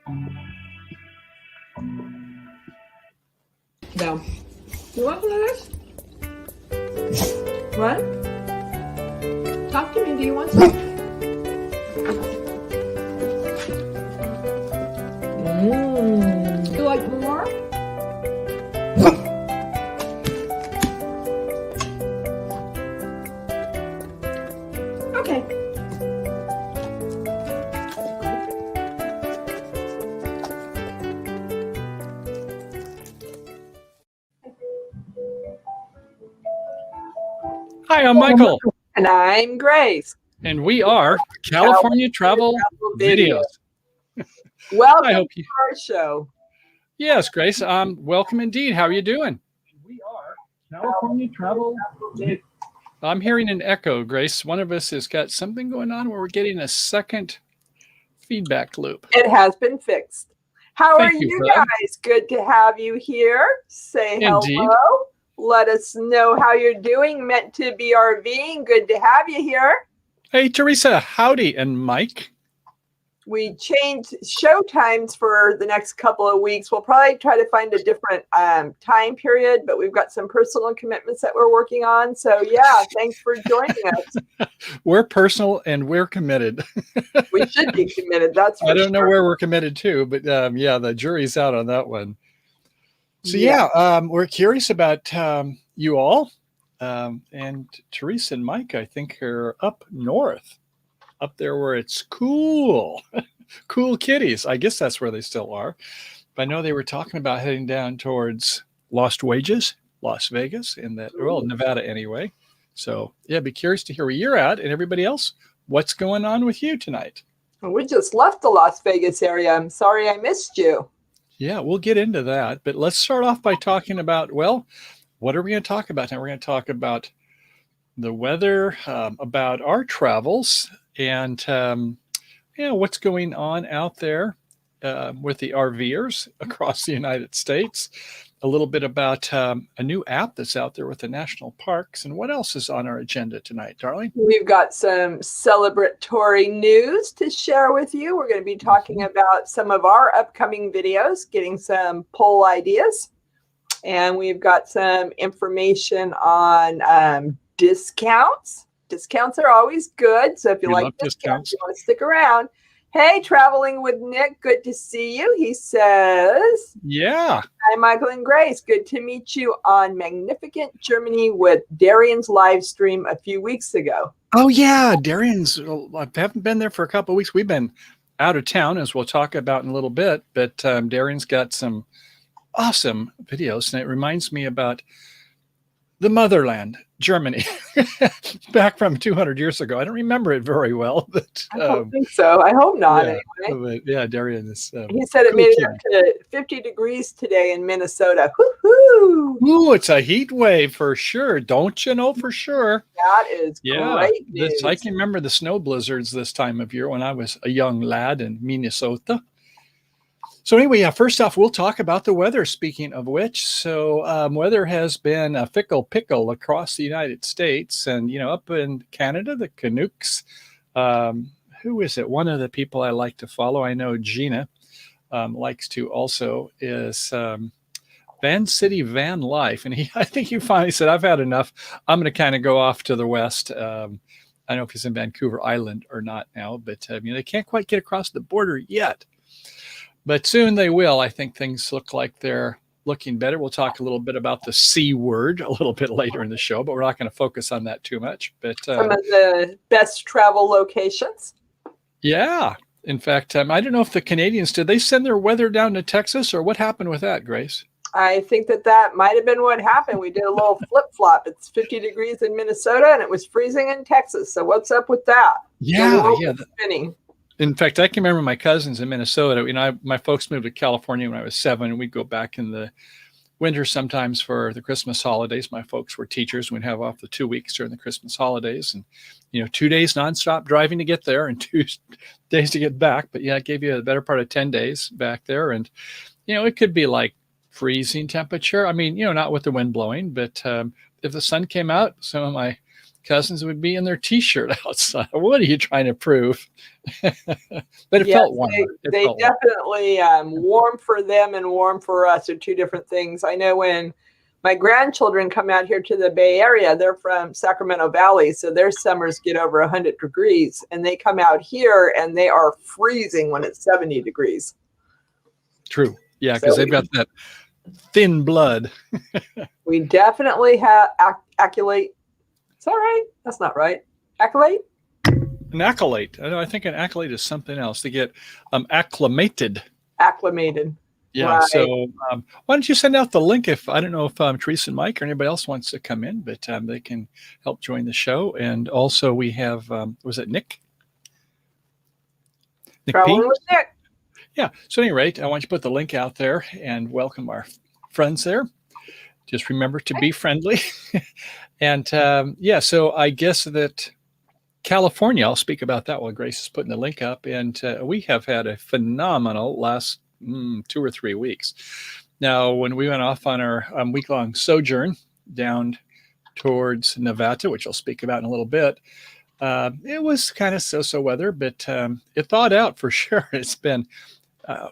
No. You want some of this? What? Talk to me. Do you want some? You like more? Okay. Hi, I'm Michael. And I'm Grace. And we are California Travel Videos. Welcome I hope to our show. Yes, Grace. Welcome indeed. How are you doing? We are California Travel Videos. I'm hearing an echo, Grace. One of us has got something going on where we're getting a second feedback loop. It has been fixed. How Thank are you, you Fred. guys? Good to have you here. Say Indeed. hello. Let us know how you're doing. Meant to be RVing. Good to have you here. Hey, Teresa. Howdy. And Mike. We changed show times for the next couple of weeks. We'll probably try to find a different time period, but we've got some personal commitments that we're working on. So yeah, thanks for joining us. We're personal and we're committed. We should be committed. That's for I don't know sure. where we're committed to, but yeah, the jury's out on that one. So yeah, we're curious about you all. And Teresa and Mike, I think, are up north, up there where it's cool. Cool kitties. I guess that's where they still are. But I know they were talking about heading down towards Lost Wages, Las Vegas, in that, well, Nevada anyway. So yeah, be curious to hear where you're at, and everybody else, what's going on with you tonight? We just left the Las Vegas area. I'm sorry I missed you. Yeah, we'll get into that. But let's start off by talking about, well, what are we going to talk about now? We're going to talk about the weather, about our travels, and what's going on out there with the RVers across the United States. A little bit about a new app that's out there with the national parks. And what else is on our agenda tonight, darling? We've got some celebratory news to share with you. We're going to be talking about some of our upcoming videos, getting some poll ideas. And we've got some information on discounts. Discounts are always good. So if you like discounts, you want to stick around. Hey, Traveling with Nick, good to see you. He says, yeah. Hi, Michael and Grace. Good to meet you on Magnificent Germany with Darian's live stream a few weeks ago. Oh, yeah. Darian's, I haven't been there for a couple of weeks. We've been out of town, as we'll talk about in a little bit. But Darian's got some awesome videos. And it reminds me about the motherland, Germany, back from 200 years ago. I don't remember it very well, but I don't think so. I hope not. Yeah, anyway. but yeah, Darian is. He said it made it up to 50 degrees today in Minnesota. Woohoo! Ooh, it's a heat wave for sure. Don't you know for sure? That is great news. I can remember the snow blizzards this time of year when I was a young lad in Minnesota. So anyway, yeah, first off, we'll talk about the weather, speaking of which. So weather has been a fickle pickle across the United States. And, you know, up in Canada, the Canucks, who is it? One of the people I like to follow, I know Gina likes to also, is Van City Van Life. And I think he finally said, I've had enough. I'm going to kind of go off to the west. I don't know if he's in Vancouver Island or not now, but they can't quite get across the border yet. But soon they will. I think things look like they're looking better. We'll talk a little bit about the C word a little bit later in the show, but we're not going to focus on that too much. But some of the best travel locations. Yeah. In fact, I don't know if the Canadians, did they send their weather down to Texas, or what happened with that, Grace? I think that might have been what happened. We did a little flip-flop. It's 50 degrees in Minnesota, and it was freezing in Texas. So what's up with that? Yeah. Spinning. In fact, I can remember my cousins in Minnesota. You know, my folks moved to California when I was 7, and we'd go back in the winter sometimes for the Christmas holidays. My folks were teachers. We'd have off the 2 weeks during the Christmas holidays, and 2 days nonstop driving to get there and 2 days to get back. But yeah, it gave you a better part of 10 days back there, and it could be like freezing temperature. I mean, not with the wind blowing, but if the sun came out, some of my cousins would be in their T-shirt outside. What are you trying to prove? But it Yes, felt warmer. they definitely warm for them and warm for us are two different things. I know when my grandchildren come out here to the Bay Area, they're from Sacramento Valley, so their summers get over 100 degrees, and they come out here and they are freezing when it's 70 degrees. True. Yeah, because they've got that thin blood. We definitely have accolade. Is that right? That's not right. Accolade? An accolade. I think an accolade is something else. They get acclimated. Acclimated. Yeah. Right. So why don't you send out the link if I don't know if Teresa and Mike or anybody else wants to come in, but they can help join the show. And also we have was it Nick? Traveling with Nick. Yeah. So at any rate, I want you to put the link out there and welcome our friends there. Just remember to be friendly. And yeah, so I guess that California, I'll speak about that while Grace is putting the link up. And we have had a phenomenal last 2 or 3 weeks. Now, when we went off on our week-long sojourn down towards Nevada, which I'll speak about in a little bit, it was kind of so-so weather, but it thawed out for sure. It's been,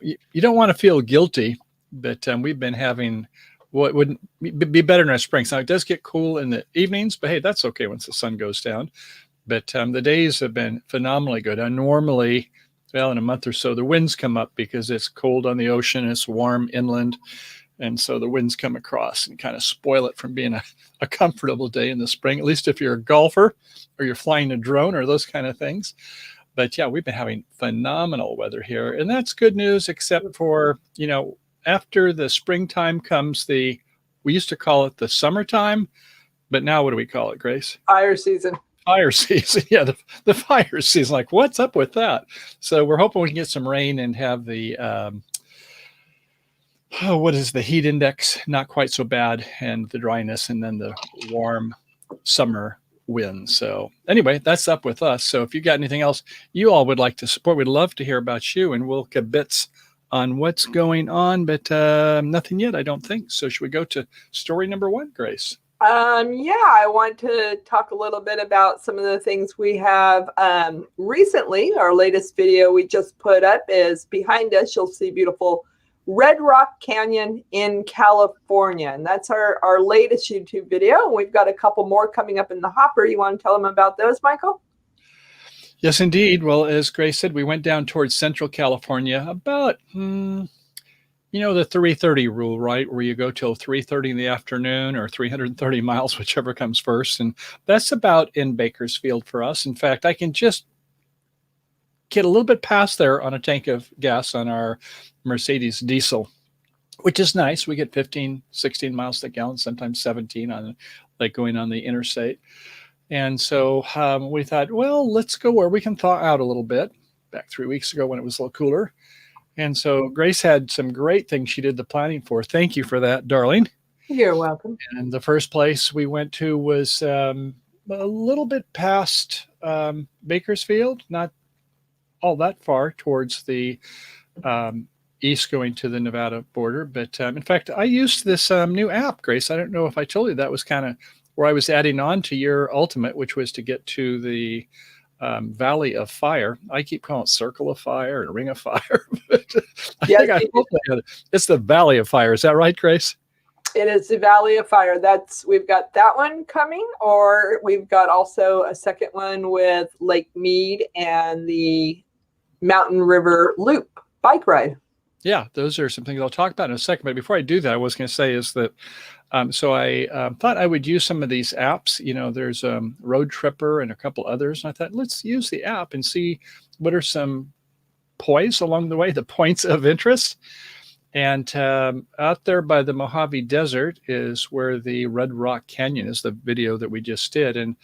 you don't want to feel guilty, but we've been having what would be better in our spring. So it does get cool in the evenings, but hey, that's okay once the sun goes down. But the days have been phenomenally good. And normally, well, in a month or so, the winds come up because it's cold on the ocean, it's warm inland. And so the winds come across and kind of spoil it from being a comfortable day in the spring, at least if you're a golfer or you're flying a drone or those kind of things. But yeah, we've been having phenomenal weather here. And that's good news, except for, you know, after the springtime comes we used to call it the summertime, but now what do we call it, Grace? Fire season. Fire season. Yeah, the fire season. Like, what's up with that? So we're hoping we can get some rain and have the, what is the heat index? Not quite so bad, and the dryness, and then the warm summer wind. So anyway, that's up with us. So if you got anything else you all would like to support, we'd love to hear about you, and we'll kibitz on what's going on, but nothing yet, I don't think. So should we go to story number 1, Grace? Yeah, I want to talk a little bit about some of the things we have recently. Our latest video we just put up is behind us. You'll see beautiful Red Rock Canyon in California. And that's our latest YouTube video. We've got a couple more coming up in the hopper. You want to tell them about those, Michael? Yes, indeed. Well, as Grace said, we went down towards Central California about, you know, the 3:30 rule, right? Where you go till 3:30 in the afternoon or 330 miles, whichever comes first. And that's about in Bakersfield for us. In fact, I can just get a little bit past there on a tank of gas on our Mercedes diesel, which is nice. We get 15, 16 miles to the gallon, sometimes 17 on like going on the interstate. And so we thought, well, let's go where we can thaw out a little bit back 3 weeks ago when it was a little cooler. And so Grace had some great things she did the planning for. Thank you for that, darling. You're welcome. And the first place we went to was a little bit past Bakersfield, not all that far towards the east going to the Nevada border. But in fact, I used this new app, Grace. I don't know if I told you that was kind of where I was adding on to your ultimate, which was to get to the Valley of Fire. I keep calling it Circle of Fire and Ring of Fire. But it's the Valley of Fire. Is that right, Grace? It is the Valley of Fire. We've got that one coming, or we've got also a second one with Lake Mead and the Mountain River Loop bike ride. Yeah, those are some things I'll talk about in a second. But before I do that, I was going to say is that so I thought I would use some of these apps. You know, there's Road Tripper and a couple others. And I thought, let's use the app and see what are some points along the way, the points of interest. And out there by the Mojave Desert is where the Red Rock Canyon is, the video that we just did. And,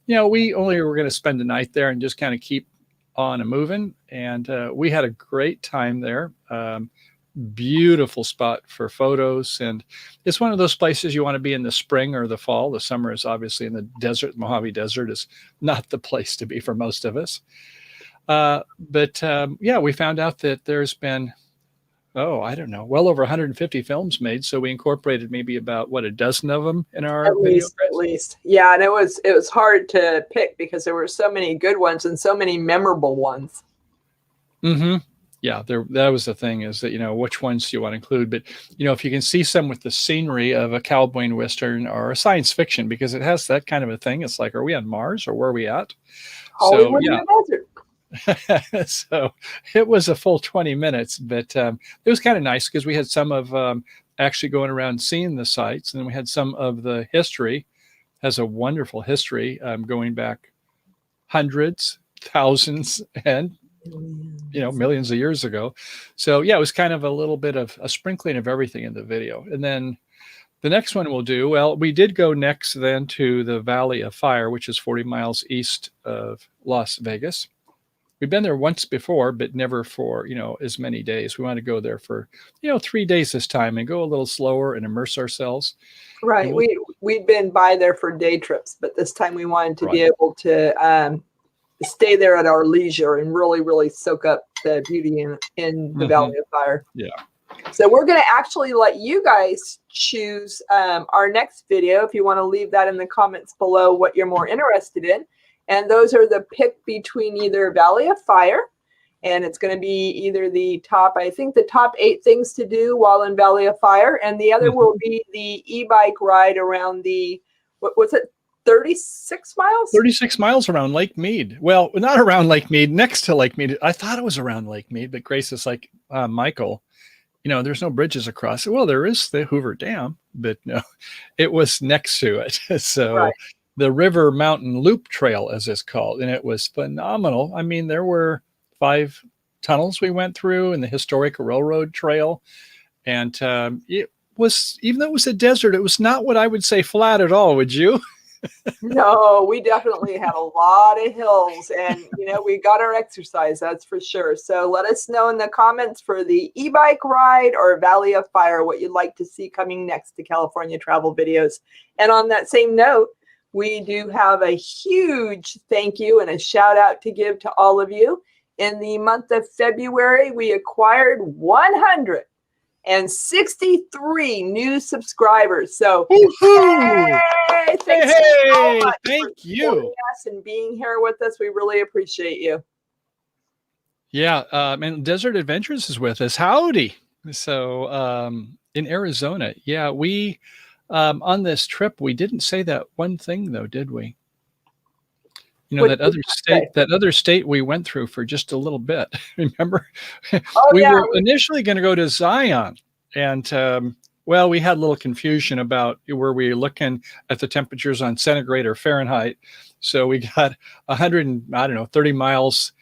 you know, we only were going to spend the night there and just kind of keep on and moving. And we had a great time there. Beautiful spot for photos. And it's one of those places you want to be in the spring or the fall. The summer is obviously in the desert. Mojave Desert is not the place to be for most of us. But yeah, we found out that there's been oh, I don't know, well over 150 films made. So we incorporated maybe about what, a dozen of them in our video. At least. Yeah, and it was hard to pick because there were so many good ones and so many memorable ones. Mm-hmm. Yeah, that was the thing, is that, which ones do you want to include? But, if you can see some with the scenery of a cowboy and western or a science fiction, because it has that kind of a thing. It's like, are we on Mars or where are we at? Hollywood So, yeah. in the desert. So it was a full 20 minutes, but it was kind of nice because we had some of actually going around seeing the sites, and then we had some of the history. Has a wonderful history going back hundreds, thousands, and millions of years ago. So yeah, it was kind of a little bit of a sprinkling of everything in the video. And then the next one we'll do, well, we did go next then to the Valley of Fire, which is 40 miles east of Las Vegas. We've been there once before, but never for, as many days. We want to go there for, 3 days this time and go a little slower and immerse ourselves. Right. We'd been by there for day trips, but this time we wanted to be able to stay there at our leisure and really, really soak up the beauty in the Valley of Fire. Yeah. So we're going to actually let you guys choose our next video. If you want to leave that in the comments below, what you're more interested in. And those are the pick between either Valley of Fire, and it's going to be either the top 8 things to do while in Valley of Fire. And the other will be the e-bike ride around the, what was it? 36 miles? 36 miles around Lake Mead. Well, not around Lake Mead, next to Lake Mead. I thought it was around Lake Mead, but Grace is like, Michael, there's no bridges across it. Well, there is the Hoover Dam, but no, it was next to it. So the River Mountain Loop Trail, as it's called, and it was phenomenal. I mean, there were 5 tunnels we went through and the historic railroad trail. And it was, even though it was a desert, it was not what I would say flat at all. Would you? No, we definitely had a lot of hills, and we got our exercise, that's for sure. So let us know in the comments for the e-bike ride or Valley of Fire what you'd like to see coming next to California Travel Videos. And on that same note, we do have a huge thank you and a shout out to give to all of you. In the month of February, we acquired 163 new subscribers. So thanks so much thank you us and being here with us. We really appreciate you. Yeah, and Desert Adventures is with us. Howdy. So in Arizona, yeah, we on this trip we didn't say that one thing though, did we? That other state we went through for just a little bit. Remember? We were initially going to go to Zion, and well, we had a little confusion about where we were looking at the temperatures on centigrade or Fahrenheit. So we got 30 miles.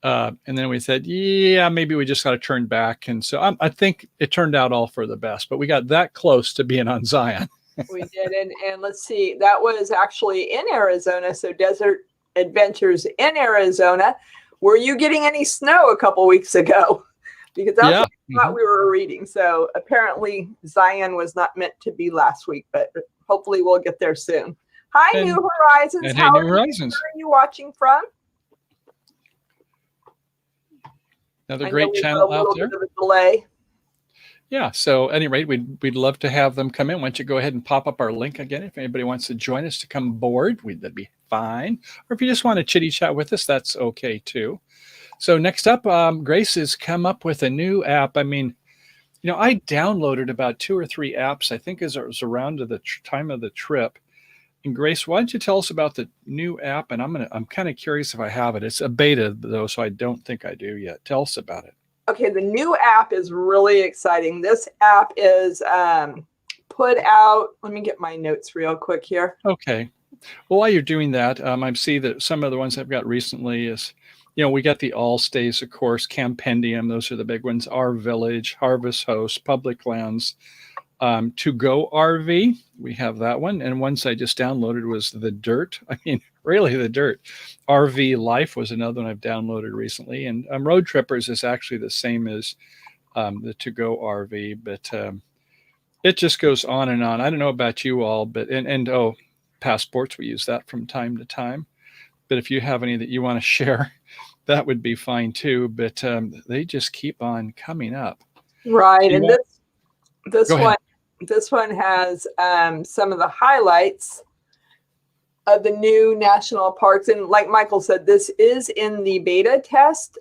And then we said, yeah, maybe we just got to turn back. And so I think it turned out all for the best, but we got that close to being on Zion. We did. And let's see, that was actually in Arizona. So Desert Adventures in Arizona. Were you getting any snow a couple weeks ago? Because that's what I thought we were reading. So apparently Zion was not meant to be last week, but hopefully we'll get there soon. Hi, New Horizons. How are you watching from? Another great channel out there. Bit of a delay. Yeah. So at any rate, we'd love to have them come in. Why don't you go ahead and pop up our link again? If anybody wants to join us to come aboard, that'd be fine. Or if you just want to chitty chat with us, that's okay too. So next up, Grace has come up with a new app. I mean, I downloaded about 2 or 3 apps, I think, as it was around to the time of the trip. And Grace, why don't you tell us about the new app? And I'm kind of curious if I have it. It's a beta though, so I don't think I do yet. Tell us about it. Okay, the new app is really exciting. This app is put out. Let me get my notes real quick here. Okay. Well, while you're doing that, I see that some of the ones I've got recently is, we got the All Stays, of course, Campendium. Those are the big ones. Our Village, Harvest Host, Public Lands. To Go RV, we have that one. And ones I just downloaded was The Dirt. I mean, really The Dirt. RV Life was another one I've downloaded recently. And Road Trippers is actually the same as the To Go RV, but it just goes on and on. I don't know about you all, but and Passports, we use that from time to time. But if you have any that you want to share, that would be fine too. But they just keep on coming up. Right. You And want- this Go ahead. one has some of the highlights of the new national parks. And like Michael said, this is in the beta test.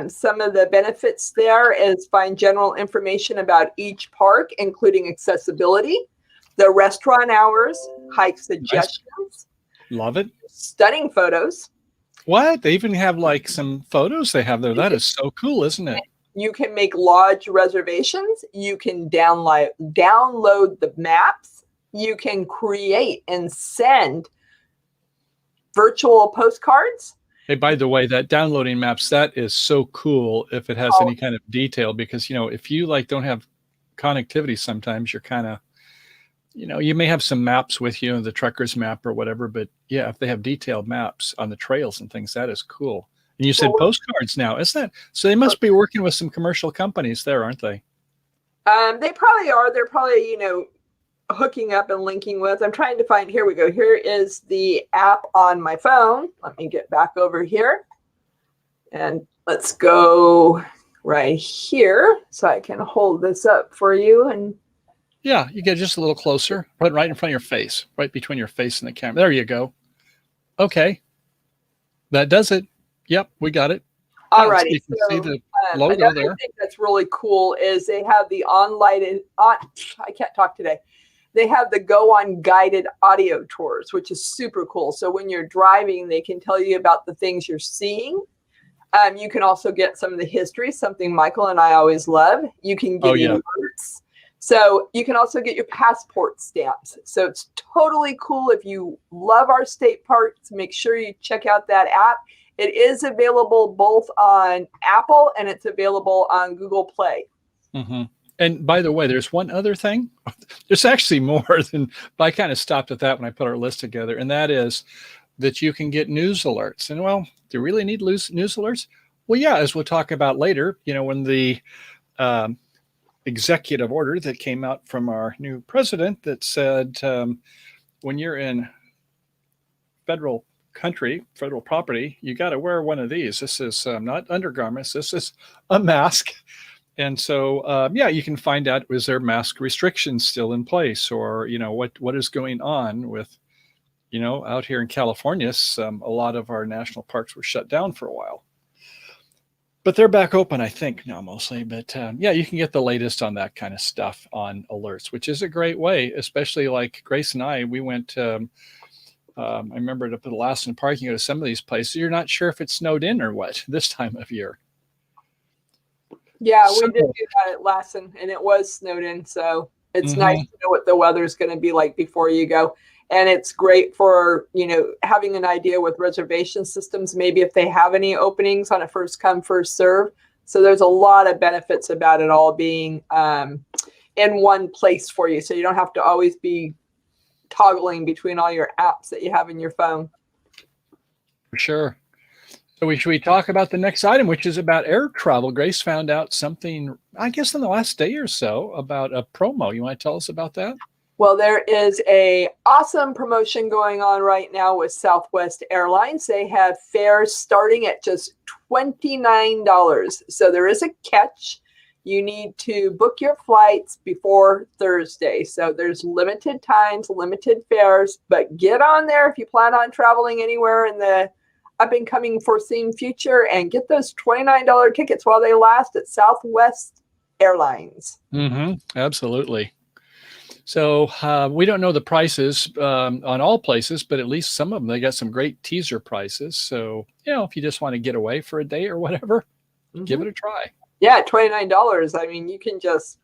Some of the benefits there is find general information about each park, including accessibility, the restaurant hours, hike Nice. suggestions, Love it. stunning photos. What? They even have like some photos they have there. That is so cool, isn't it? You can make lodge reservations. You can download the maps. You can create and send virtual postcards. Hey, by the way, that downloading maps, that is so cool if it has any kind of detail, because, if you like don't have connectivity, sometimes you're kind of, you may have some maps with you, the trekker's map or whatever, but yeah, if they have detailed maps on the trails and things, that is cool. And you said postcards now, isn't that? So they must be working with some commercial companies there, aren't they? They probably are. They're probably, hooking up and linking with. I'm trying to find, here we go. Here is the app on my phone. Let me get back over here. And let's go right here so I can hold this up for you. And yeah, you get just a little closer, put it right in front of your face, right between your face and the camera. There you go. Okay. That does it. Yep, we got it. All righty. You can see the logo another there. thing that's really cool is they have the I can't talk today. They have the go on guided audio tours, which is super cool. So when you're driving, they can tell you about the things you're seeing. You can also get some of the history, something Michael and I always love. You can get alerts. So you can also get your passport stamps. So it's totally cool. If you love our state parks, make sure you check out that app. It is available both on Apple and it's available on Google Play. Mm-hmm. And by the way, there's one other thing. There's actually more than, but I kind of stopped at that when I put our list together. And that is that you can get news alerts. And well, do you really need news alerts? Well, yeah, as we'll talk about later, when the executive order that came out from our new president that said when you're in federal property, you got to wear one of these. This is not undergarments. This is a mask. And so, you can find out, is there mask restrictions still in place, or, what is going on with, out here in California, a lot of our national parks were shut down for a while, but they're back open, I think now mostly. But you can get the latest on that kind of stuff on alerts, which is a great way, especially like Grace and I, we went, I remember to put the last in parking, go to some of these places. You're not sure if it's snowed in or what this time of year. Yeah, we did do that at Lassen, and it was snowed in, so it's nice to know what the weather's going to be like before you go. And it's great for, having an idea with reservation systems, maybe if they have any openings on a first come, first serve. So there's a lot of benefits about it all being in one place for you. So you don't have to always be toggling between all your apps that you have in your phone. For sure. So should we talk about the next item, which is about air travel? Grace found out something, I guess, in the last day or so about a promo. You want to tell us about that? Well, there is a awesome promotion going on right now with Southwest Airlines. They have fares starting at just $29. So there is a catch. You need to book your flights before Thursday. So there's limited times, limited fares, but get on there if you plan on traveling anywhere in the up and coming foreseen future and get those $29 tickets while they last at Southwest Airlines. Mm-hmm. Absolutely. So we don't know the prices on all places, but at least some of them, they got some great teaser prices. So, if you just want to get away for a day or whatever, give it a try. Yeah, $29. I mean, you can just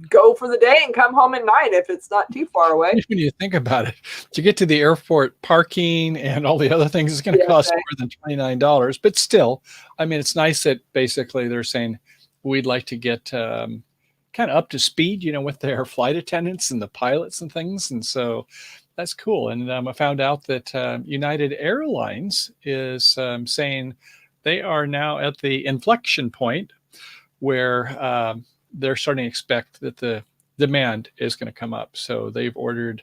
go for the day and come home at night if it's not too far away. When you think about it, to get to the airport, parking and all the other things is going to cost more than $29. But still, I mean, it's nice that basically they're saying we'd like to get kind of up to speed, with their flight attendants and the pilots and things. And so that's cool. And I found out that United Airlines is saying they are now at the inflection point where they're starting to expect that the demand is going to come up. So they've ordered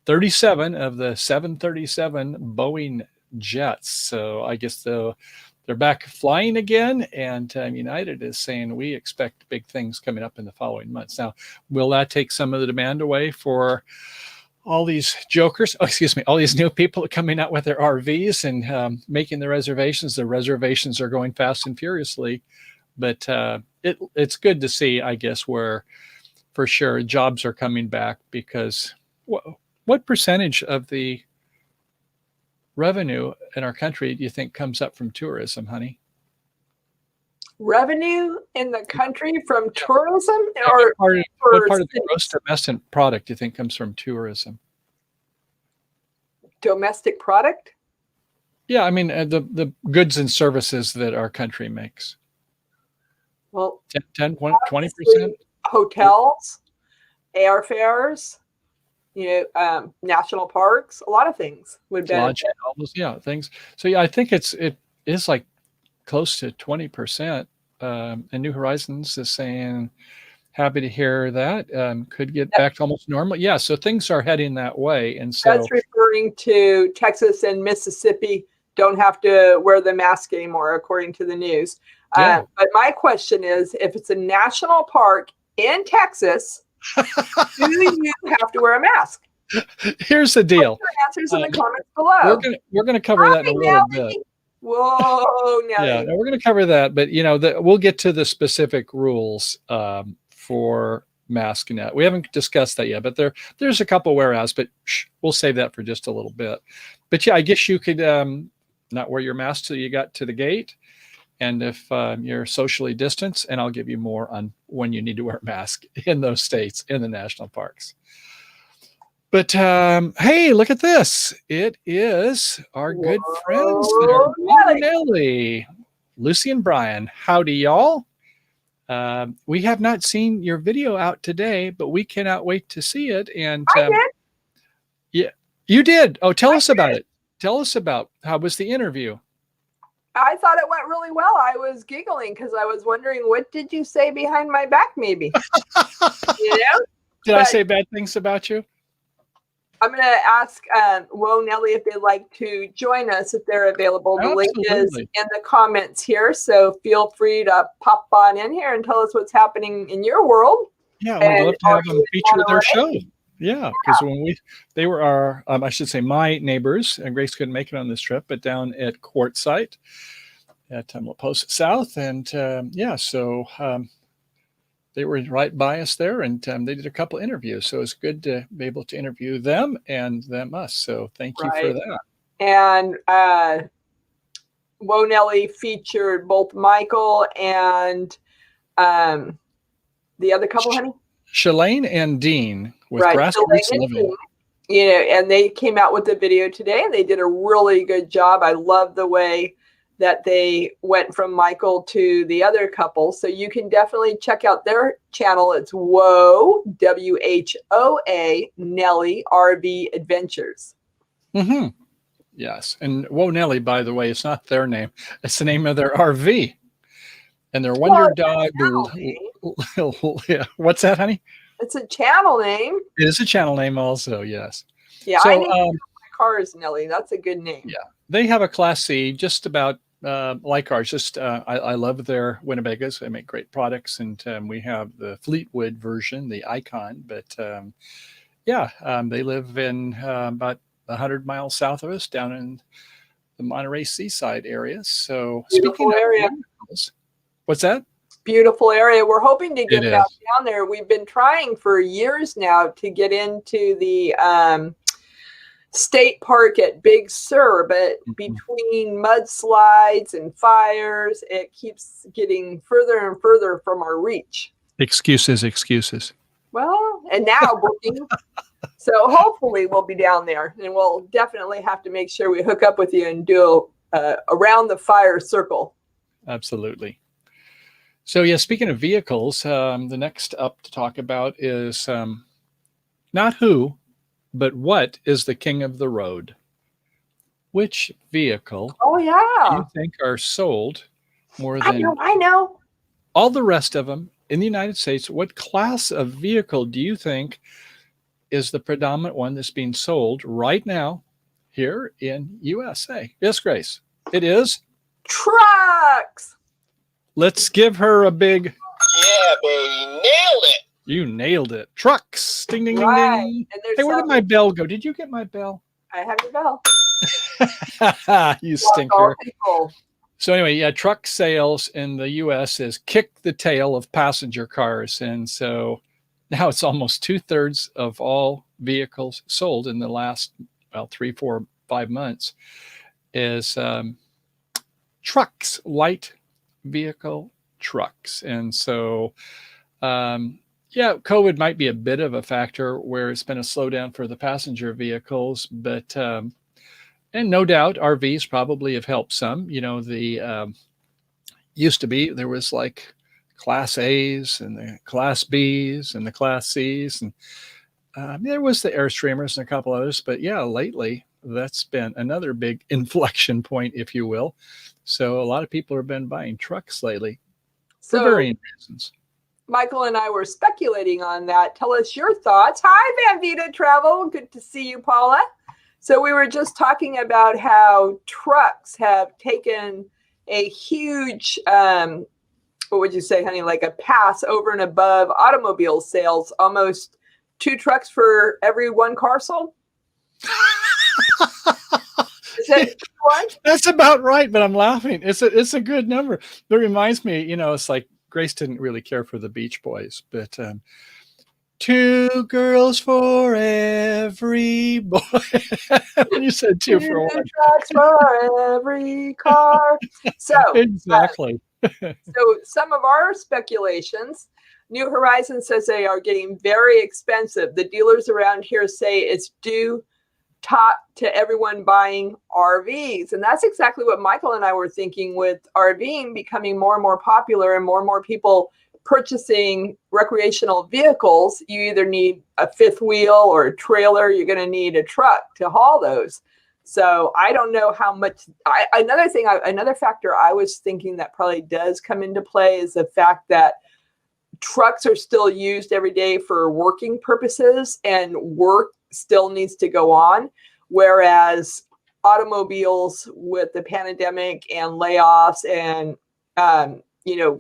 37 of the 737 Boeing jets. So I guess the they're back flying again, and United is saying we expect big things coming up in the following months. Now, will that take some of the demand away for all these jokers? Oh, excuse me, all these new people coming out with their RVs and making the reservations? The reservations are going fast and furiously, but it's good to see, I guess, where for sure jobs are coming back, because what percentage of the revenue in our country do you think comes up from tourism, honey? Revenue in the country from tourism, What or part of the gross domestic product do you think comes from tourism? domestic product? Yeah, I mean, the goods and services that our country makes. Well, 10, 20%? obviously, hotels, airfares, national parks, a lot of things would benefit. Lodging, all those, yeah, things. So yeah, I think it is like close to 20%. And New Horizons is saying, happy to hear that. Could get back to almost normal. Yeah, so things are heading that way. And so that's referring to Texas and Mississippi don't have to wear the mask anymore, according to the news. Yeah. But my question is, if it's a national park in Texas, do you have to wear a mask? Here's the deal. Put your answers in the comments below. We're gonna cover that in a little bit. Whoa, Nelly. Yeah, no, we're going to cover that, but we'll get to the specific rules for mask net. We haven't discussed that yet, but there's a couple whereas, but we'll save that for just a little bit. But yeah, I guess you could not wear your mask till you got to the gate, and if you're socially distanced, and I'll give you more on when you need to wear a mask in those states in the national parks. But hey, look at this. It is our good friends there, Nelly, Lucy and Brian. Howdy, y'all. We have not seen your video out today, but we cannot wait to see it. And I did. Yeah, you did. Oh, tell us about it. Tell us about how was the interview? I thought it went really well. I was giggling because I was wondering, what did you say behind my back, maybe? Did I say bad things about you? I'm going to ask Wo Nelly if they'd like to join us if they're available. The link is in the comments here, so feel free to pop on in here and tell us what's happening in your world. Yeah, we'd love to have them feature their show. Yeah, because when they were our, I should say my neighbors, and Grace couldn't make it on this trip, but down at Quartzsite at La Posa South, and so they were right by us there, and they did a couple interviews. So it's good to be able to interview them and them us. So thank you for that. And Wo Nelly featured both Michael and the other couple, honey? Shalane and Dean with Grassroots Living. And they came out with the video today, and they did a really good job. I love the way that they went from Michael to the other couple. So you can definitely check out their channel. It's Wo, WHOA, Nelly RV Adventures. Mm-hmm. Yes. And Wo Nelly, by the way, it's not their name. It's the name of their RV. And their Wonder Dog. Yeah. What's that, honey? It's a channel name. It is a channel name also, yes. Yeah, so, I named my cars Nelly. That's a good name. Yeah. They have a Class C, just about like ours. Just I love their Winnebagoes. They make great products, and we have the Fleetwood version, the Icon. But they live in about 100 miles south of us, down in the Monterey Seaside area. So beautiful area. What's that? Beautiful area. We're hoping to get back down there. We've been trying for years now to get into the state park at Big Sur, but between mudslides and fires, it keeps getting further and further from our reach. Excuses. Well, and now booking. So hopefully we'll be down there, and we'll definitely have to make sure we hook up with you and do around the fire circle. Absolutely. So yeah, speaking of vehicles, the next up to talk about is not who, but what is the king of the road? Which vehicle do you think are sold more than I know all the rest of them in the United States? What class of vehicle do you think is the predominant one that's being sold right now here in USA? Yes, Grace. It is Trucks. Let's give her a big. Yeah, baby, nailed it. You nailed it. Trucks. Ding, ding, ding, Right. ding. And there's Hey, where did my bell go? Did you get my bell? I have your bell. You Lost all stinker. people. So anyway, yeah, truck sales in the U.S. has kicked the tail of passenger cars. And so now it's almost 2/3 of all vehicles sold in the last, 3, 4, 5 months is trucks, light vehicle trucks. And so, COVID might be a bit of a factor where it's been a slowdown for the passenger vehicles, but and no doubt RVs probably have helped some. The used to be there was like Class A's and the Class B's and the Class C's, and there was the Airstreamers and a couple others. But yeah, lately that's been another big inflection point, if you will. So a lot of people have been buying trucks lately for varying reasons. Michael and I were speculating on that. Tell us your thoughts. Hi, Van Vita Travel. Good to see you, Paula. So we were just talking about how trucks have taken a huge, what would you say, honey, like a pass over and above automobile sales, almost 2 trucks for every 1 car sold. Is that one? That's about right, but I'm laughing. It's a good number. It reminds me, it's like Grace didn't really care for the Beach Boys, but 2 girls for every boy. When you said 2 for 1. 2 trucks for every car. So exactly. So some of our speculations, New Horizons says they are getting very expensive. The dealers around here say it's due to everyone buying RVs. And that's exactly what Michael and I were thinking, with RVing becoming more and more popular and more people purchasing recreational vehicles. You either need a 5th wheel or a trailer. You're going to need a truck to haul those. So I don't know how much. Another factor I was thinking that probably does come into play is the fact that trucks are still used every day for working purposes, and work still needs to go on. Whereas automobiles, with the pandemic and layoffs and,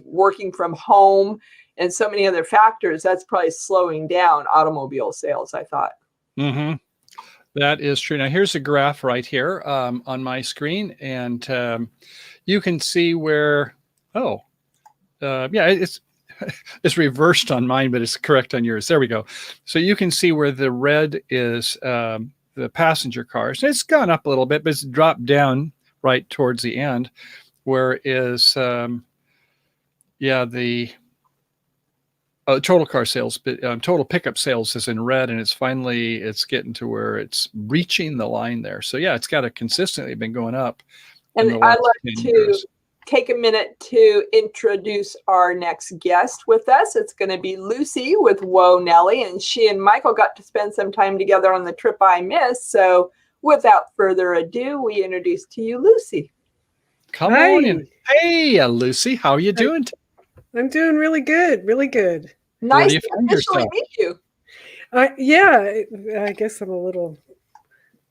working from home and so many other factors, that's probably slowing down automobile sales, I thought. Mm-hmm. That is true. Now, here's a graph right here on my screen, and you can see where, it's it's reversed on mine, but it's correct on yours. There we go. So you can see where the red is the passenger cars. It's gone up a little bit, but it's dropped down right towards the end, where is the total car sales, but total pickup sales is in red, and it's getting to where it's reaching the line there. So yeah, it's got to consistently been going up. And I'd like to take a minute to introduce our next guest with us. It's going to be Lucy with Whoa Nelly, and she and Michael got to spend some time together on the trip I missed. So without further ado, we introduce to you Lucy. Come on in. Hey, Lucy, how are you doing? I'm doing really good, really good. Nice to officially meet you. I guess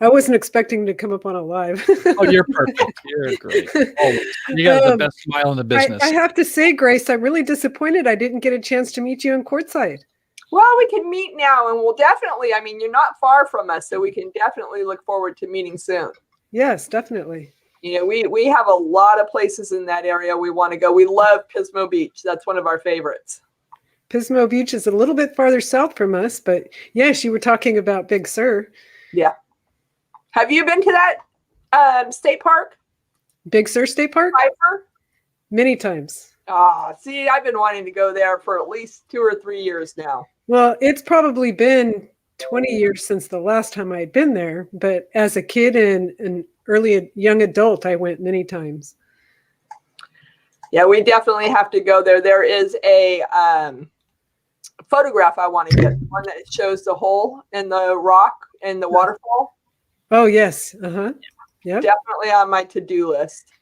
I wasn't expecting to come up on a live. Oh, you're perfect. You're great. Always. You got the best smile in the business. I have to say, Grace, I'm really disappointed I didn't get a chance to meet you in courtside. Well, we can meet now, and we'll definitely, you're not far from us, so we can definitely look forward to meeting soon. Yes, definitely. We have a lot of places in that area we want to go. We love Pismo Beach. That's one of our favorites. Pismo Beach is a little bit farther south from us, but yes, you were talking about Big Sur. Yeah. Have you been to that state park? Big Sur State Park? Piper? Many times. See, I've been wanting to go there for at least 2 or 3 years now. Well, it's probably been 20 years since the last time I'd been there, but as a kid and an early young adult, I went many times. Yeah, we definitely have to go there. There is a photograph I want to get, one that shows the hole in the rock and the waterfall. Oh, yes. Uh-huh. Yeah. Definitely on my to-do list.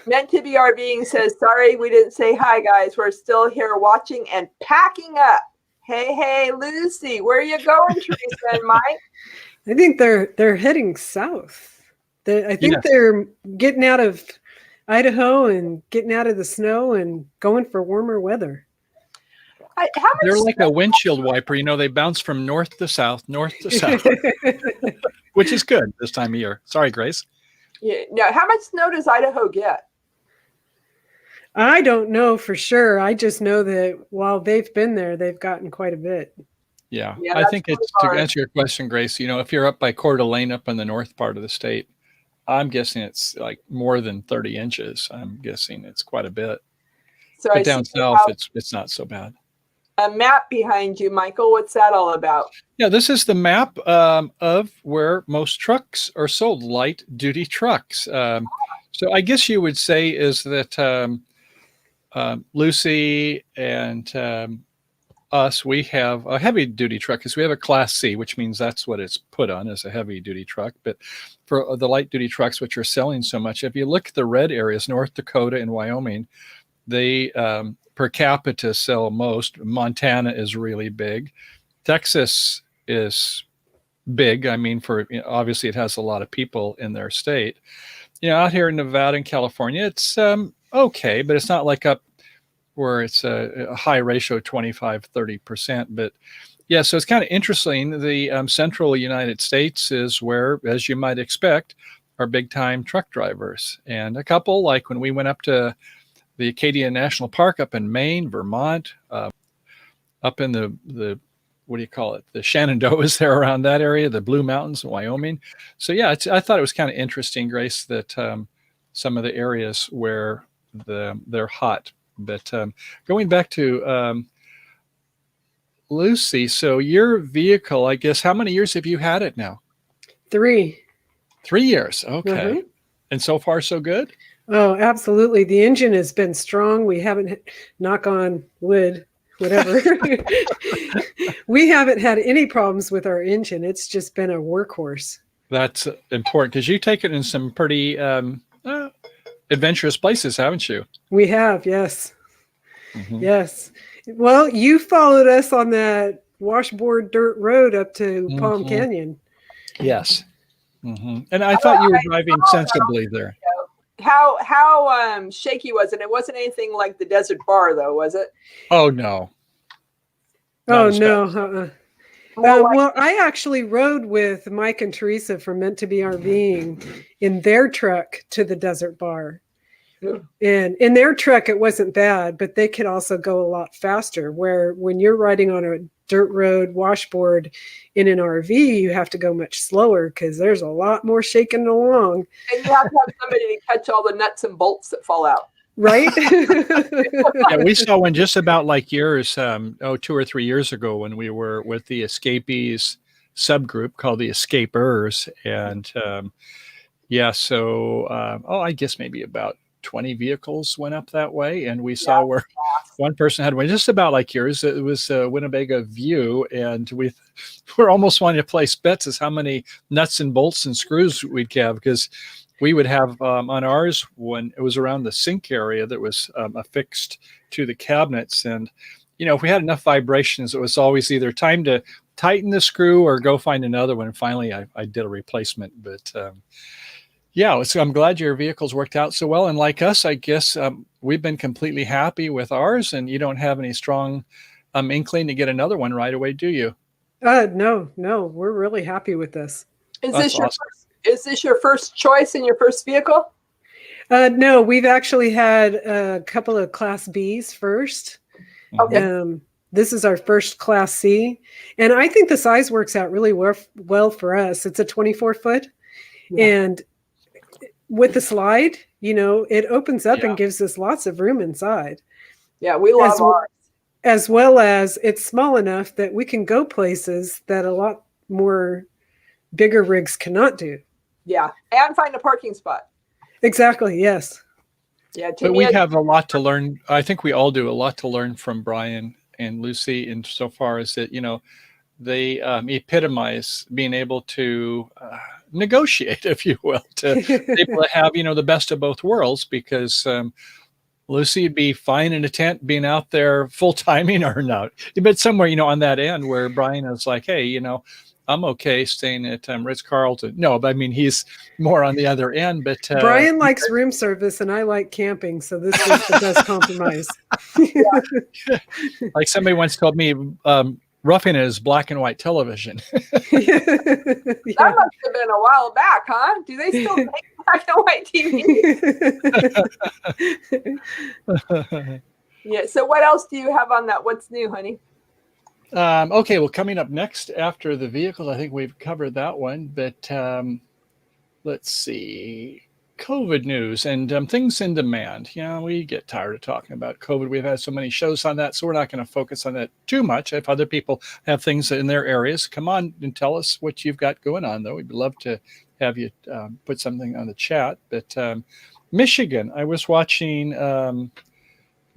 Meant to be RVing says, sorry, we didn't say hi, guys. We're still here watching and packing up. Hey, Lucy, where are you going, Teresa and Mike? I think they're heading south. I think they're getting out of Idaho and getting out of the snow and going for warmer weather. How They're much like a windshield wiper. They bounce from north to south, which is good this time of year. Sorry, Grace. how much snow does Idaho get? I don't know for sure. I just know that while they've been there, they've gotten quite a bit. Yeah, Yeah, I that's think really it's to hard. answer your question, Grace. If you're up by Coeur d'Alene, up in the north part of the state, I'm guessing it's like more than 30 inches. I'm guessing it's quite a bit. So I But down see you south, have it's not so bad. a map behind you, Michael. What's that all about? Yeah, this is the map of where most trucks are sold, light duty trucks. So I guess you would say is that Lucy and us, we have a heavy duty truck because we have a Class C, which means that's what it's put on as a heavy duty truck. But for the light duty trucks, which are selling so much, if you look at the red areas, North Dakota and Wyoming, they per capita sell most. Montana is really big. Texas is big. I mean, obviously it has a lot of people in their state. Out here in Nevada and California, it's okay, but it's not like up where it's a high ratio, 25-30%. But yeah, so it's kind of interesting. The central United States is where, as you might expect, are big time truck drivers. And a couple, like when we went up to the Acadia National Park up in Maine, Vermont, up in the what do you call it? The Shenandoahs there around that area, the Blue Mountains in Wyoming. So yeah, I thought it was kind of interesting, Grace, that some of the areas where they're hot. But going back to Lucy, so your vehicle, I guess, how many years have you had it now? 3. 3 years. Okay. And so far, so good? Oh, absolutely. The engine has been strong. We haven't, knock on wood, whatever. We haven't had any problems with our engine. It's just been a workhorse. That's important because you take it in some pretty adventurous places, haven't you? We have, yes. Mm-hmm. Yes. Well, you followed us on that washboard dirt road up to Palm Canyon. Yes. Mm-hmm. And I thought you were driving sensibly there. How shaky was it? It wasn't anything like the Desert Bar, though, was it? Oh, no. Oh, no. Well, I actually rode with Mike and Teresa from Meant to Be RVing in their truck to the Desert Bar. And in their truck, it wasn't bad, but they could also go a lot faster, where when you're riding on a dirt road washboard in an RV, you have to go much slower because there's a lot more shaking along. And you have to have somebody to catch all the nuts and bolts that fall out. Right? Yeah, we saw one just about like yours 2 or 3 years ago when we were with the Escapees subgroup called the Escapers. And I guess maybe about 20 vehicles went up that way. And we saw where one person had one just about like yours. It was a Winnebago View. And we're almost wanting to place bets as how many nuts and bolts and screws we'd have, because we would have on ours when it was around the sink area that was affixed to the cabinets. And, if we had enough vibrations, it was always either time to tighten the screw or go find another one. And finally, I did a replacement. But so I'm glad your vehicles worked out so well. And like us, I guess we've been completely happy with ours, and you don't have any strong inkling to get another one right away, do you? No, we're really happy with this. Is this your first choice in your first vehicle? No, we've actually had a couple of Class Bs first. Okay. This is our first Class C. And I think the size works out really well for us. It's a 24-foot. Yeah. And with the slide, it opens up and gives us lots of room inside. Yeah, we love ours. As well as it's small enough that we can go places that a lot more bigger rigs cannot do. Yeah, and find a parking spot. Exactly, yes. Yeah, but we have a lot to learn. I think we all do a lot to learn from Brian and Lucy insofar as that, they epitomize being able to negotiate, if you will, to be able to have, the best of both worlds, because Lucy would be fine in a tent being out there full timing or not, but somewhere, on that end where Brian is like, hey, I'm okay staying at Ritz-Carlton. No, but I mean, he's more on the other end. But Brian likes room service and I like camping. So this was the best compromise. like somebody once told me, roughing it is black and white television. That must have been a while back, huh? Do they still make black and white TV? Yeah. So what else do you have on that? What's new, honey? Okay, well, coming up next after the vehicles, I think we've covered that one. But let's see. COVID news and things in demand. Yeah, we get tired of talking about COVID. We've had so many shows on that, so we're not going to focus on that too much. If other people have things in their areas, come on and tell us what you've got going on, though. We'd love to have you put something on the chat. But Michigan, I was watching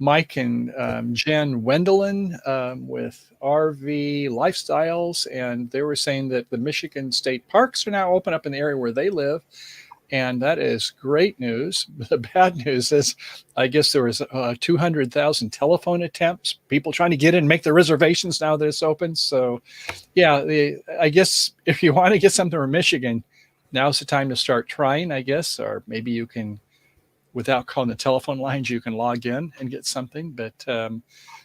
Mike and Jen Wendelin with RV Lifestyles, and they were saying that the Michigan state parks are now open up in the area where they live. And that is great news. The bad news is, I guess there was 200,000 telephone attempts, people trying to get in and make the reservations now that it's open. So, yeah, I guess if you want to get something from Michigan, now's the time to start trying, I guess. Or maybe you can, without calling the telephone lines, you can log in and get something. But,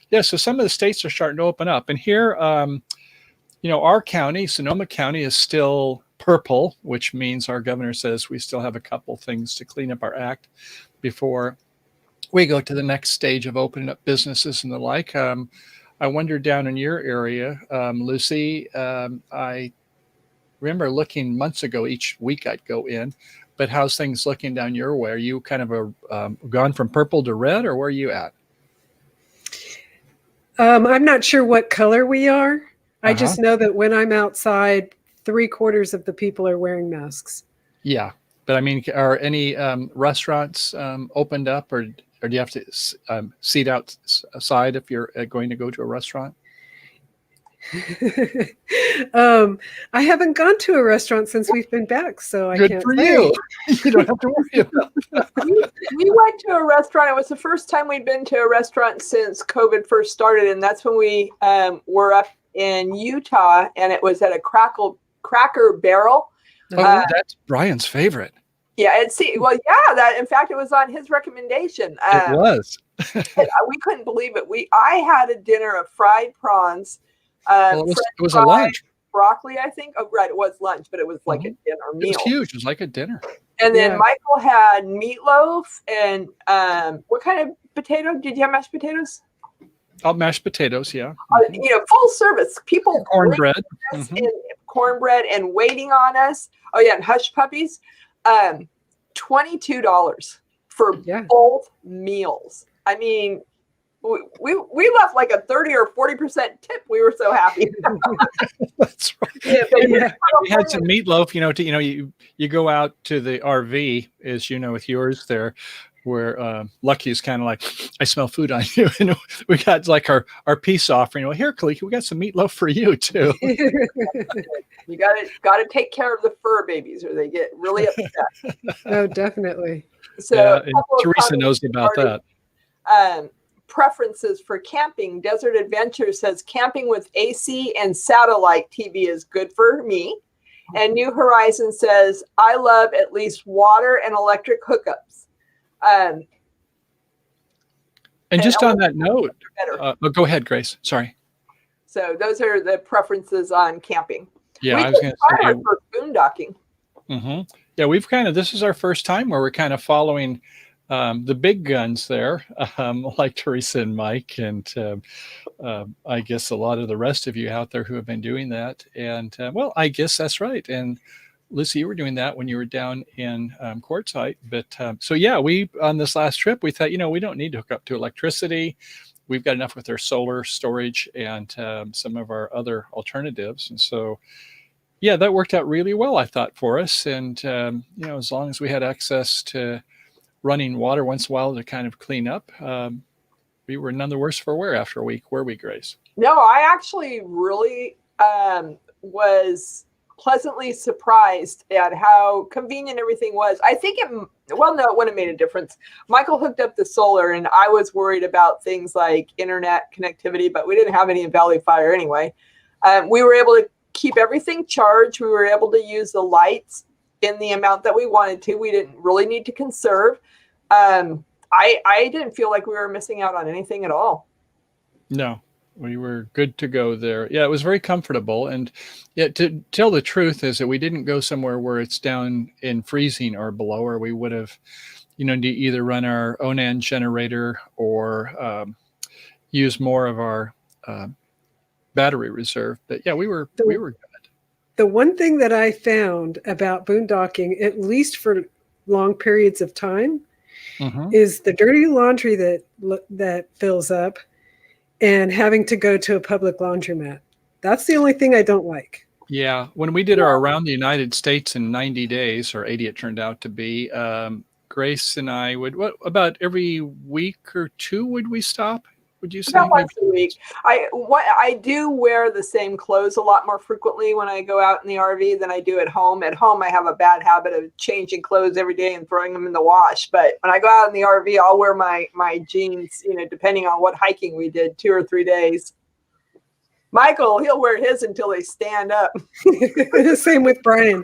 yeah, so some of the states are starting to open up. And here, our county, Sonoma County, is still purple, which means our governor says we still have a couple things to clean up our act before we go to the next stage of opening up businesses and the like. I wonder down in your area, Lucy, I remember looking months ago, each week I'd go in, but how's things looking down your way? Are you kind of gone from purple to red, or where are you at? I'm not sure what color we are. I just know that when I'm outside, 3/4 of the people are wearing masks. Yeah. But I mean, are any restaurants opened up, or do you have to seat outside if you're going to go to a restaurant? I haven't gone to a restaurant since we've been back, so I can't for say. You. You don't have to worry about that. We went to a restaurant. It was the first time we'd been to a restaurant since COVID first started, and that's when we were up in Utah, and it was at a Cracker Barrel. That's Brian's favorite. Yeah, that in fact it was on his recommendation. It was. We couldn't believe it. I had a dinner of fried prawns. It was a lunch. Broccoli, I think. Oh, right, it was lunch, but it was like a dinner meal. It was huge. It was like a dinner. And then Michael had meatloaf and what kind of potato? Did you have mashed potatoes? Mashed potatoes, yeah. Full service. People cornbread, and cornbread, and waiting on us. Oh yeah, and hush puppies. $22 for both meals. I mean, we left like a 30 or 40% tip. We were so happy. That's right. Yeah, we had some meatloaf. You go out to the RV, as you know, with yours there, where Lucky is kind of like, I smell food on you. And we got like our peace offering. Well, here, Kaliki, we got some meatloaf for you too. You got to take care of the fur babies, or they get really upset. Oh, definitely. So Teresa knows about that. Preferences for camping. Desert Adventure says camping with AC and satellite TV is good for me. And New Horizon says, I love at least water and electric hookups. And just on that note, go ahead, Grace. Sorry. So those are the preferences on camping. Yeah, I was going to say for boondocking. Yeah, this is our first time where we're kind of following the big guns there, like Teresa and Mike, and I guess a lot of the rest of you out there who have been doing that. And I guess that's right. And Lucy, you were doing that when you were down in Quartzsite. But we on this last trip, we thought, we don't need to hook up to electricity. We've got enough with our solar storage and some of our other alternatives. And so, yeah, that worked out really well, I thought, for us. And, as long as we had access to running water once in a while to kind of clean up, we were none the worse for wear after a week, were we, Grace? No, I actually really was pleasantly surprised at how convenient everything was. I think no, it wouldn't have made a difference. Michael hooked up the solar, and I was worried about things like internet connectivity, but we didn't have any in Valley Fire anyway. We were able to keep everything charged. We were able to use the lights in the amount that we wanted to. We didn't really need to conserve. I didn't feel like we were missing out on anything at all. No, we were good to go there. Yeah, it was very comfortable. And yet, to tell the truth, is that we didn't go somewhere where it's down in freezing or below, or we would have, to either run our Onan generator or use more of our battery reserve. But yeah, we were good. The one thing that I found about boondocking, at least for long periods of time, is the dirty laundry that fills up and having to go to a public laundromat. That's the only thing I don't like. Yeah. When we did our around the United States in 90 days, or 80 it turned out to be, Grace and I would, about every week or two would we stop? Would you say? About once a week. I do wear the same clothes a lot more frequently when I go out in the RV than I do at home. At home, I have a bad habit of changing clothes every day and throwing them in the wash. But when I go out in the RV, I'll wear my jeans, depending on what hiking we did, 2 or 3 days. Michael, he'll wear his until they stand up. Same with Brian.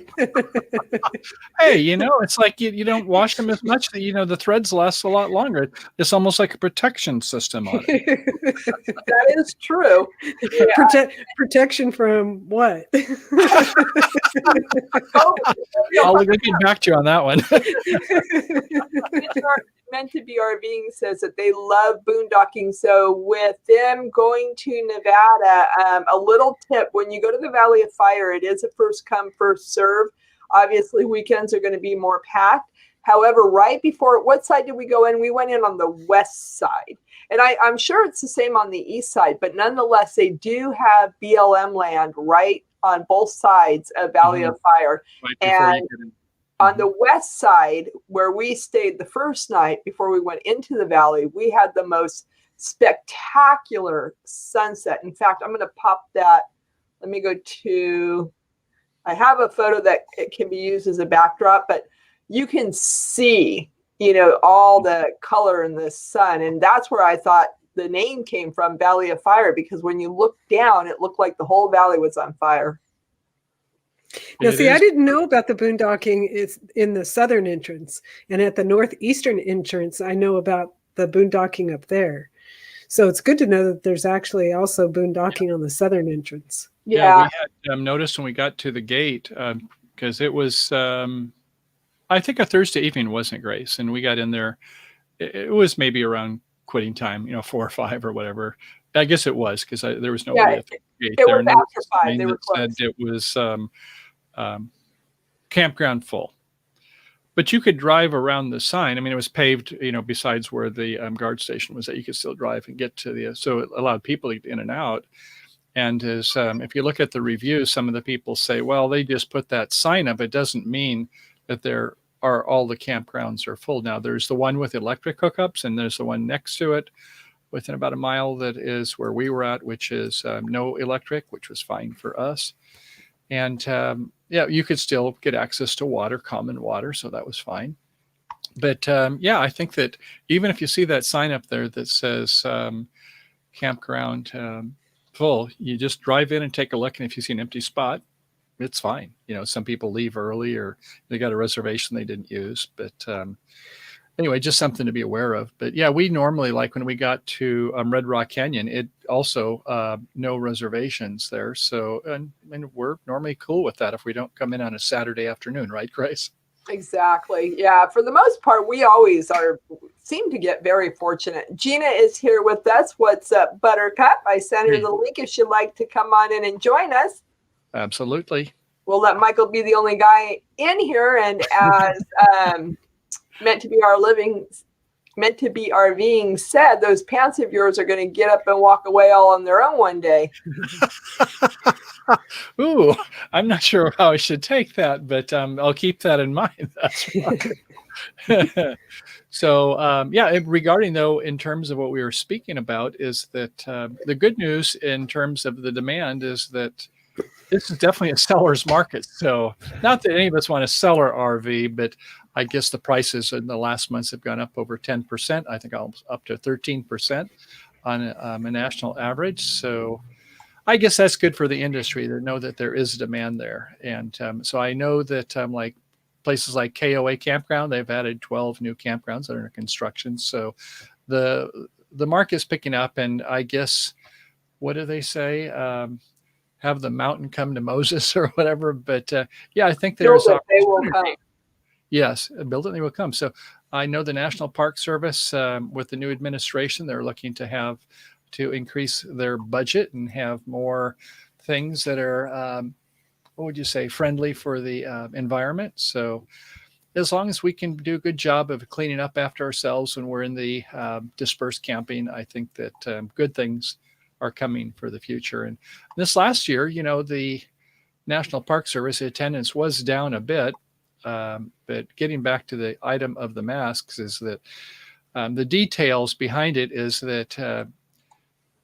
Hey, it's like you don't wash them as much. The threads last a lot longer. It's almost like a protection system on it. That is true. Yeah. Protection from what? I'll get back to you on that one. Meant to be RVing says that they love boondocking. So with them going to Nevada, a little tip: when you go to the Valley of Fire, it is a first come, first serve. Obviously, weekends are going to be more packed. However, right before, what side did we go in? We went in on the west side. And I'm sure it's the same on the east side, but nonetheless, they do have BLM land right on both sides of Valley of Fire. And on the west side, where we stayed the first night before we went into the valley, we had the most spectacular sunset. In fact, I'm going to pop that. Let me go to, I have a photo that it can be used as a backdrop, but you can see, all the color in the sun. And that's where I thought the name came from, Valley of Fire, because when you look down, it looked like the whole valley was on fire. Now, see, I didn't know about the boondocking. It's in the southern entrance, and at the northeastern entrance, I know about the boondocking up there. So it's good to know that there's actually also boondocking on the southern entrance. Yeah, we had noticed when we got to the gate, because it was, I think a Thursday evening, wasn't Grace? And we got in there. It was maybe around quitting time, 4 or 5 or whatever. I guess it was, because there was nobody at the gate there. It was after 5. They were closed. Said it was campground full. But you could drive around the sign. I mean, it was paved, besides where the guard station was, that you could still drive and get to so it allowed people to get in and out. And as if you look at the reviews, some of the people say, well, they just put that sign up. It doesn't mean that all the campgrounds are full. Now, there's the one with electric hookups, and there's the one next to it within about a mile that is where we were at, which is no electric, which was fine for us. And you could still get access to water, common water, so that was fine. But I think that even if you see that sign up there that says campground full, you just drive in and take a look, and if you see an empty spot, it's fine. Some people leave early, or they got a reservation they didn't use. But anyway, just something to be aware of. But yeah, we normally, like when we got to Red Rock Canyon, it also no reservations there. So, and we're normally cool with that if we don't come in on a Saturday afternoon, right, Grace? Exactly. Yeah. For the most part, we always seem to get very fortunate. Gina is here with us. What's up, Buttercup? I sent her the link if she'd like to come on in and join us. Absolutely. We'll let Michael be the only guy in here, and as meant to be RVing said, those pants of yours are going to get up and walk away all on their own one day. Ooh, I'm not sure how I should take that, but I'll keep that in mind. That's fine. So, regarding though, in terms of what we were speaking about, is that the good news in terms of the demand is that this is definitely a seller's market. So not that any of us want to sell our RV, but I guess the prices in the last months have gone up over 10%. I think almost up to 13% on a national average. So I guess that's good for the industry to know that there is demand there. And so I know that like places like KOA Campground, they've added 12 new campgrounds that are under construction. So the market's picking up, and I guess, what do they say? Have the mountain come to Moses or whatever. But yeah, I think there's Build it, they will come. Yes, build it, they will come. So I know the National Park Service, with the new administration, they're looking to increase their budget and have more things that are, what would you say, friendly for the environment. So as long as we can do a good job of cleaning up after ourselves when we're in the dispersed camping, I think that good things are coming for the future. And this last year, the National Park Service attendance was down a bit. But getting back to the item of the masks, is that the details behind it is that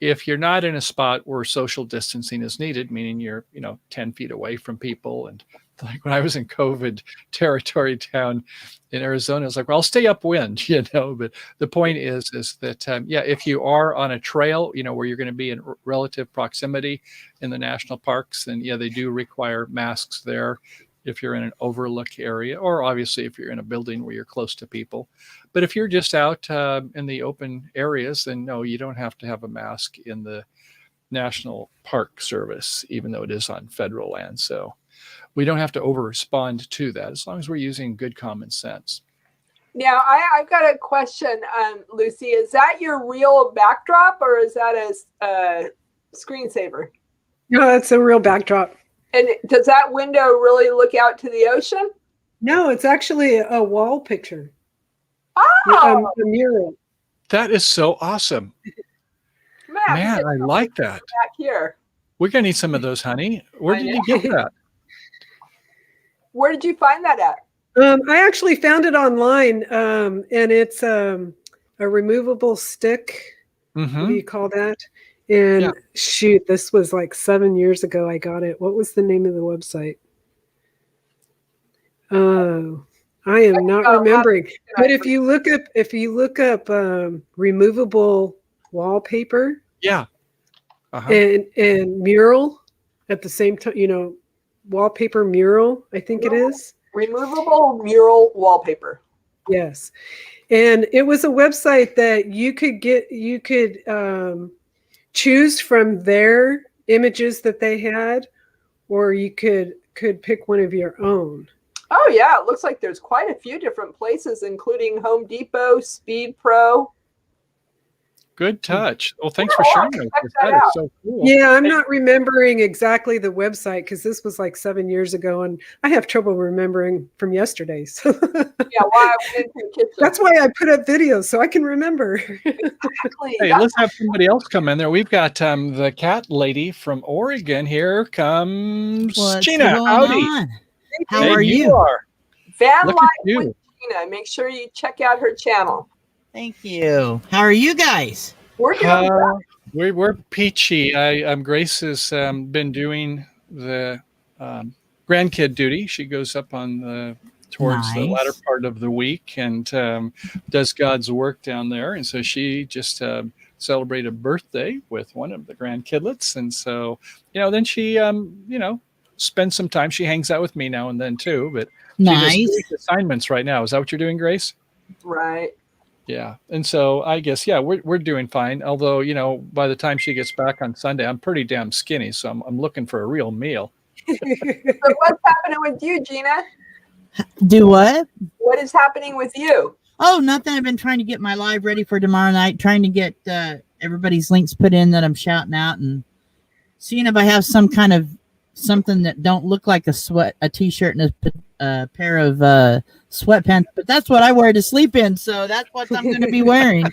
if you're not in a spot where social distancing is needed, meaning you're 10 feet away from people, and like when I was in COVID territory down in Arizona, it's like, well, I'll stay upwind, but the point is that if you are on a trail, where you're going to be in relative proximity in the national parks, then they do require masks there. If you're in an overlook area, or obviously if you're in a building where you're close to people. But if you're just out in the open areas, then no, you don't have to have a mask in the National Park Service, even though it is on federal land. So we don't have to over-respond to that, as long as we're using good common sense. Now, I've got a question, Lucy. Is that your real backdrop, or is that a screensaver? No, it's a real backdrop. And does that window really look out to the ocean? No, it's actually a wall picture. Oh, A mural. That is so awesome. Man, I like that. Back here. We're going to need some of those, honey. Where did you get that? Where did you find that at? I actually found it online, and it's a removable stick. Mm-hmm. What do you call that? And shoot, this was like 7 years ago I got it. What was the name of the website? Oh, I am not remembering. But if you look up removable wallpaper, and mural at the same time, wallpaper mural, I think it is. Removable mural wallpaper. Yes. And it was a website that you could choose from their images that they had, or you could pick one of your own. Oh yeah, it looks like there's quite a few different places, including Home Depot, Speed Pro. Good touch. Well, thanks for sharing that. That is so cool. Yeah, I'm not remembering exactly the website because this was like 7 years ago, and I have trouble remembering from yesterday. So yeah, why I went into the kitchen. That's why I put up videos so I can remember. Exactly. Hey, let's have somebody else come in there. We've got the cat lady from Oregon. Here comes Gina. Howdy. How are you? Van Life with Gina. Make sure you check out her channel. Thank you. How are you guys? We're doing we're peachy. Grace has been doing the grandkid duty. She goes up on towards the latter part of the week and does God's work down there. And so she just celebrated a birthday with one of the grandkidlets. And so, then she, spends some time. She hangs out with me now and then too. But she does assignments right now. Is that what you're doing, Grace? Right. Yeah. And so I guess, we're doing fine. Although, by the time she gets back on Sunday, I'm pretty damn skinny. So I'm looking for a real meal. So what's happening with you, Gina? Do what? What is happening with you? Oh, nothing. I've been trying to get my live ready for tomorrow night, trying to get everybody's links put in that I'm shouting out and seeing if I have some kind of something that don't look like a t-shirt and a pair of sweatpants, but that's what I wear to sleep in, so that's what I'm going to be wearing.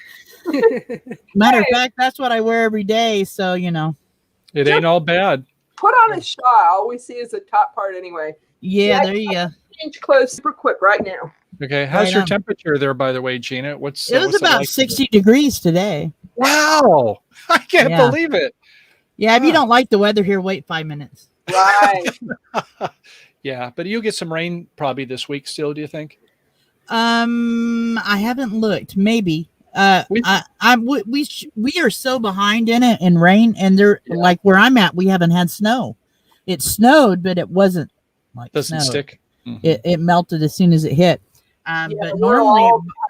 Matter of fact, that's what I wear every day, so it ain't all bad. Put on a shawl. All we see is the top part anyway. Yeah, there you go. Change clothes super quick right now. Okay, how's your temperature there, by the way, Gina? It was about 60 degrees today. Wow, I can't believe it. Yeah, if you don't like the weather here, wait 5 minutes. Right. Yeah, but you'll get some rain probably this week still, do you think? I haven't looked. Maybe. We- We are so behind in it in rain, and like where I'm at, we haven't had snow. It snowed, but it wasn't like Doesn't snow. stick. Mhm. It melted as soon as it hit. But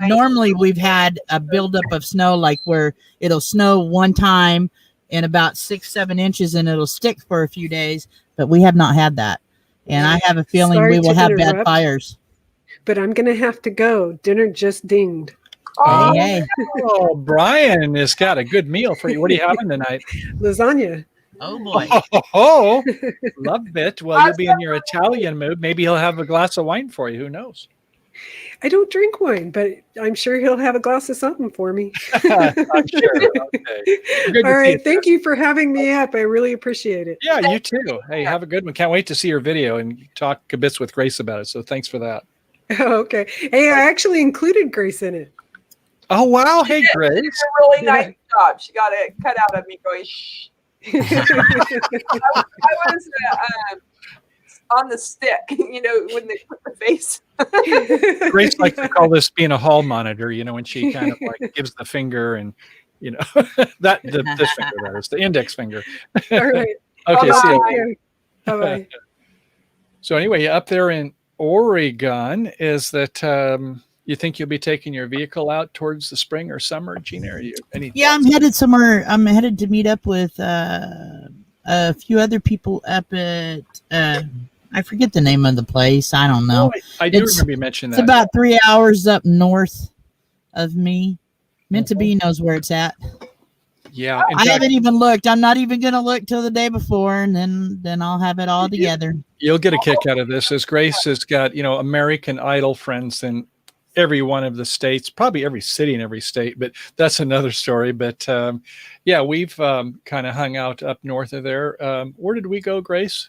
normally we've had a buildup of snow, like where it'll snow one time in about 6-7 inches, and it'll stick for a few days. But we have not had that, and I have a feeling Sorry we will to have bad interrupt, fires. but I'm going to have to go. Dinner just dinged. Oh, Hey. Oh, Brian has got a good meal for you. What are you having tonight? Lasagna. Oh boy. Oh, love it. Well, you'll be in your Italian mood. Maybe he'll have a glass of wine for you. Who knows? I don't drink wine, but I'm sure he'll have a glass of something for me. I'm sure. Okay. Good to All see right. you. Thank you for having me up. I really appreciate it. Yeah, you too. Hey, have a good one. Can't wait to see your video and talk a bits with Grace about it. So thanks for that. Oh, okay. Hey, I actually included Grace in it. Oh, wow. Hey, Grace. She did a really nice job. She got it cut out of me going, shh. I was on the stick, when they put the face. Grace likes to call this being a hall monitor, when she kind of like gives the finger and, this finger, that is the index finger. All right. Okay, Bye-bye. see you. Bye-bye. So anyway, up there in Oregon, is that you think you'll be taking your vehicle out towards the spring or summer, Gina? Are you Yeah, I'm headed somewhere. I'm headed to meet up with a few other people up at I forget the name of the place. I don't know. Oh, I do remember you mentioned that. It's about 3 hours up north of me. Meant to be knows where it's at. Yeah, I haven't even looked. I'm not even going to look till the day before, and then I'll have it all together. You'll get a kick out of this, as Grace has got American Idol friends in every one of the states, probably every city in every state, but that's another story. But yeah, we've kind of hung out up north of there. Where did we go, Grace,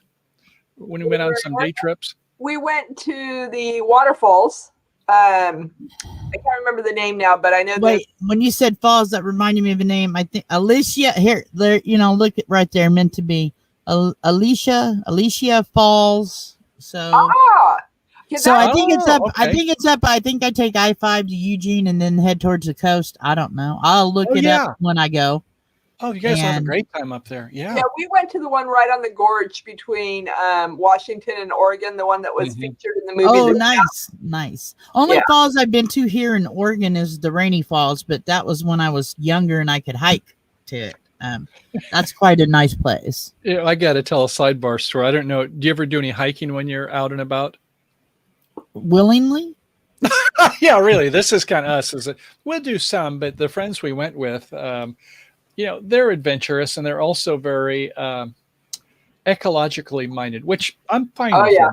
when we went on some day trips? We went to the waterfalls. I can't remember the name now, but I know. Wait, when you said falls, that reminded me of a name. I think Alicia. Here, there. Look at right there. Meant to be Alicia Falls. So. So I think it's up. Okay. I think it's up. I think I take I-5 to Eugene and then head towards the coast. I don't know. I'll look it up when I go. Oh, you guys have a great time up there. Yeah. Yeah, we went to the one right on the gorge between Washington and Oregon, the one that was featured in the movie. Oh, nice. Only falls I've been to here in Oregon is the Rainy Falls, but that was when I was younger and I could hike to it. That's quite a nice place. Yeah, I got to tell a sidebar story. I don't know. Do you ever do any hiking when you're out and about? Willingly? Yeah, really. This is kind of us. We'll do some, but the friends we went with, they're adventurous and they're also very ecologically minded, which I'm fine with. Yeah.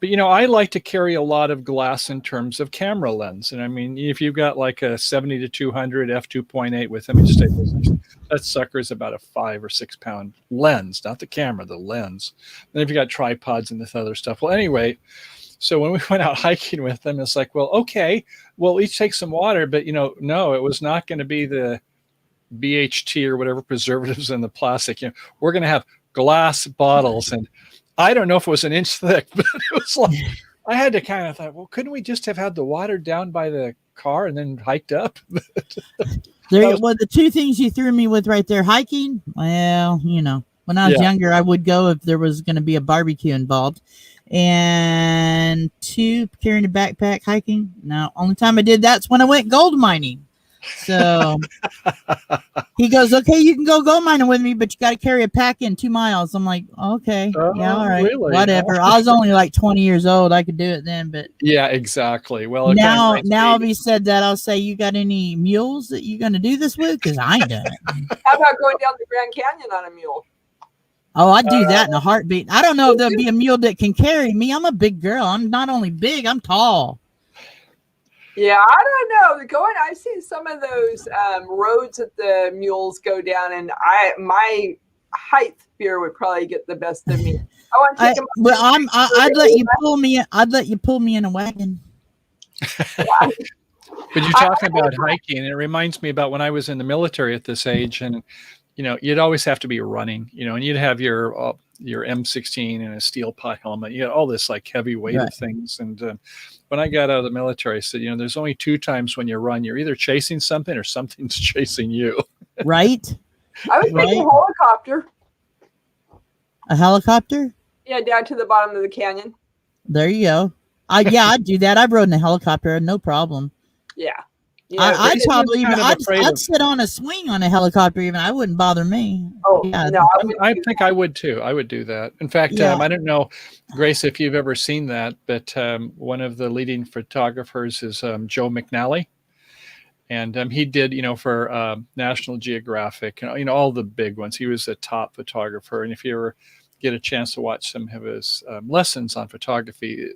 But, I like to carry a lot of glass in terms of camera lens. And I mean, if you've got like a 70 to 200 f2.8 with image stabilization, that sucker is about a 5 or 6 pound lens, not the camera, the lens. Then if you got tripods and this other stuff. Well, anyway, so when we went out hiking with them, it's like, well, okay, we'll each take some water, but no, it was not going to be the BHT or whatever preservatives in the plastic. We're going to have glass bottles, and I don't know if it was an inch thick, but it was like I had to kind of thought, well, couldn't we just have had the water down by the car and then hiked up? The two things you threw me with right there, hiking. Well, when I was younger, I would go if there was going to be a barbecue involved. And 2, carrying a backpack hiking. No, only time I did that's when I went gold mining. So he goes, okay, you can go gold mining with me, but you got to carry a pack in 2 miles. I'm like, okay, yeah, all right, really? Whatever. I was only like 20 years old. I could do it then, but yeah, exactly. Well, now if he said that, I'll say, you got any mules that you're going to do this with? Because I ain't done it. How about going down the Grand Canyon on a mule? Oh, I'd do that in a heartbeat. I don't know if there'll be a mule that can carry me. I'm a big girl. I'm not only big, I'm tall. Yeah, I don't know. I've seen some of those roads that the mules go down, and my height fear would probably get the best of me. I want to take them. Well, I'd let you pull me. I'd let you pull me in a wagon. But you're talking about hiking, and it reminds me about when I was in the military at this age, and you'd always have to be running, and you'd have your M16 and a steel pot helmet. You had all this like heavy weight of things. And when I got out of the military, I said, there's only 2 times when you run. You're either chasing something or something's chasing you. Right? I was thinking helicopter. A helicopter? Yeah, down to the bottom of the canyon. There you go. I'd do that. I've rode in a helicopter, no problem. Yeah. I'd probably even I'd sit on a swing on a helicopter. Even I wouldn't bother me. Oh yeah. no, I think I would too. I would do that. In fact, I don't know, Grace, if you've ever seen that, but one of the leading photographers is Joe McNally, and he did for National Geographic, all the big ones. He was a top photographer, and if you ever get a chance to watch some of his lessons on photography,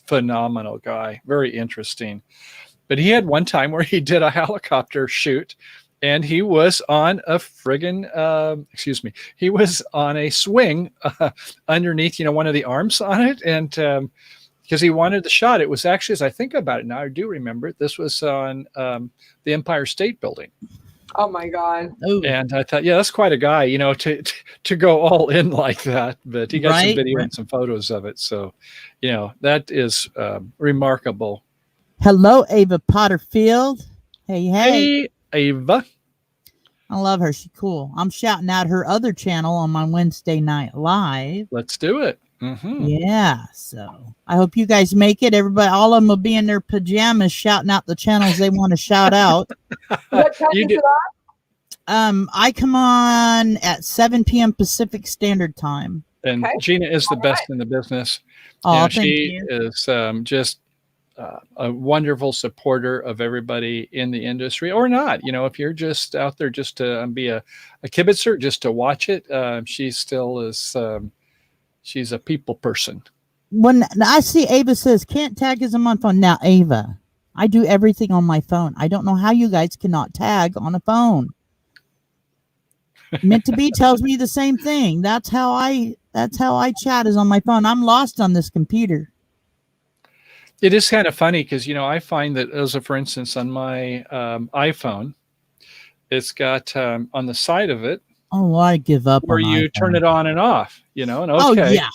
phenomenal guy, very interesting. But he had one time where he did a helicopter shoot, and he was on a he was on a swing underneath, one of the arms on it. And because he wanted the shot, it was actually, as I think about it now, I do remember it, this was on the Empire State Building. Oh my God. Ooh. And I thought, that's quite a guy, to go all in like that. But he got some video and some photos of it. So, that is remarkable. Hello, Ava Potterfield. Hey, Ava. I love her. She's cool. I'm shouting out her other channel on my Wednesday night live. Let's do it. Mm-hmm. Yeah. So I hope you guys make it. Everybody, all of them will be in their pajamas shouting out the channels they want to shout out. What time is it on? I come on at 7 p.m. Pacific Standard Time. And Gina is the best in the business. Oh, she is just a wonderful supporter of everybody in the industry, or not. If you're just out there just to be a kibitzer, just to watch it, she still is. She's a people person. When I see Ava says can't tag as a month phone. Now, Ava, I do everything on my phone. I don't know how you guys cannot tag on a phone. Meant to be tells me the same thing. That's how I chat is on my phone. I'm lost on this computer. It is kind of funny because, I find that for instance, on my iPhone, it's got on the side of it. Oh, I give up. Where you turn it on and off, and okay. Oh, yeah.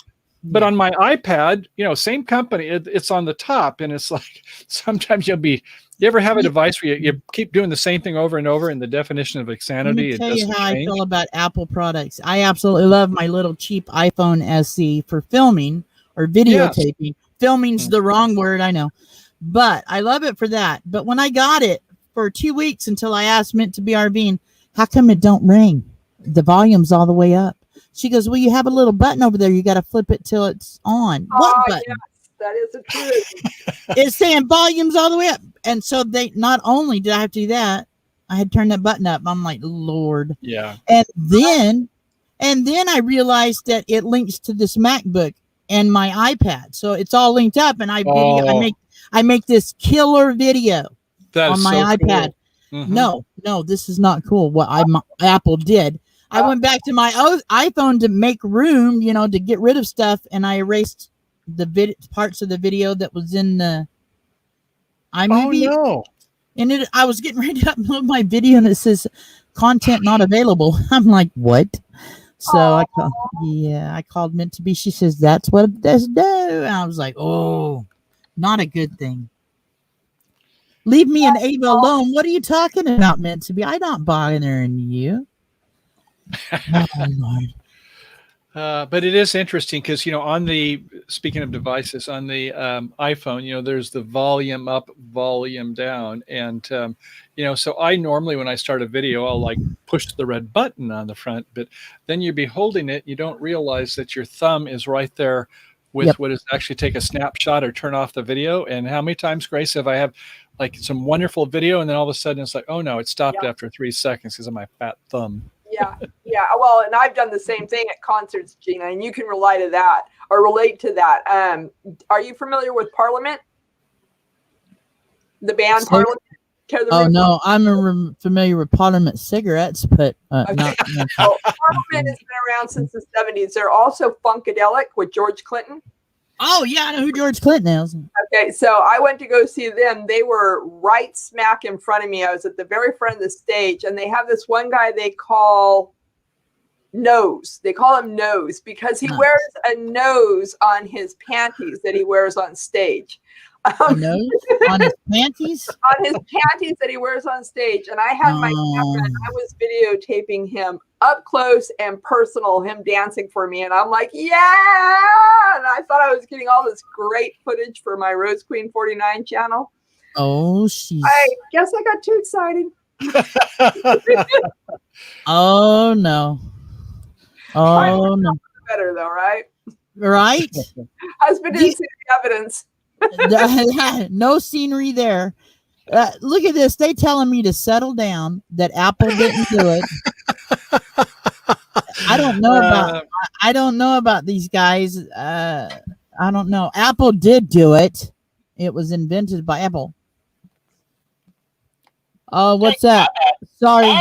But on my iPad, same company, it's on the top. And it's like, sometimes you ever have a device where you keep doing the same thing over and over, and the definition of insanity? Let me tell you how I feel about Apple products. I absolutely love my little cheap iPhone SE for filming or videotaping. Yes. Filming's the wrong word, I know, but I love it for that. But when I got it for 2 weeks until I asked Mint to be RVing, how come it don't ring? The volume's all the way up. She goes, well, you have a little button over there. You got to flip it till it's on. What button? Yes, that is a truth. It's saying volume's all the way up. And so not only did I have to do that, I had turned that button up. I'm like, Lord. Yeah. And then I realized that it links to this MacBook and my iPad. So it's all linked up, and I make this killer video on my iPad. Cool. Mm-hmm. No, this is not cool. What Apple did. I went back to my iPhone to make room, to get rid of stuff, and I erased the parts of the video that was in the iMovie. Oh no! And I was getting ready to upload my video, and it says content not available. I'm like, what? So I called Mint to be. She says that's what it does do. And I was like, oh, not a good thing. Leave me and Ava alone. What are you talking about, Mint to be? I'm not bothering you. Oh, Lord. But it is interesting because, speaking of devices, on the iPhone, there's the volume up, volume down. And, so I normally, when I start a video, I'll push the red button on the front, but then you'll be holding it. You don't realize that your thumb is right there with what is actually take a snapshot or turn off the video. And how many times, Grace, have I have some wonderful video, and then all of a sudden it's like, oh no, it stopped after 3 seconds because of my fat thumb. Yeah. Well, and I've done the same thing at concerts, Gina, and you can relate to that. Are you familiar with Parliament? The band Parliament? Oh no, I'm familiar with Parliament cigarettes, but not. Well, Parliament has been around since the 70s. They're also Funkadelic with George Clinton. Oh yeah, I know who George Clinton is. Okay, so I went to go see them. They were right smack in front of me. I was at the very front of the stage, and they have this one guy they call nose. They call him Nose because he wears a nose on his panties that he wears on stage. A nose on his panties? On his panties that he wears on stage. And I had my camera and I was videotaping him up close and personal, him dancing for me. And I'm like, yeah. And I thought I was getting all this great footage for my Rose Queen 49 channel. Oh, I guess I got too excited. Oh, no. Oh, no. Better though, right? Right? Husband didn't see the evidence. No scenery there. Look at this. They telling me to settle down, that Apple didn't do it. I don't know about these guys. I don't know. Apple did do it. It was invented by Apple. Oh, what's that? Sorry.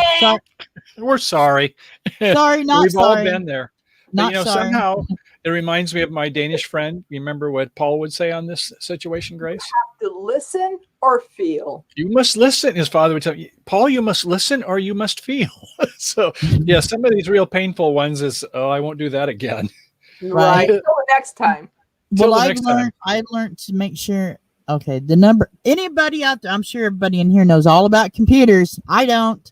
We're sorry. Sorry, not We've sorry. all been there. Not But, sorry. somehow it reminds me of my Danish friend. You remember what Paul would say on this situation, Grace? You have to listen or feel. You must listen. His father would tell you, Paul, you must listen or you must feel. So, yeah, some of these real painful ones is, oh, I won't do that again. Right. Until the next time. Well, I've learned to make sure. Okay, the number. Anybody out there? I'm sure everybody in here knows all about computers. I don't.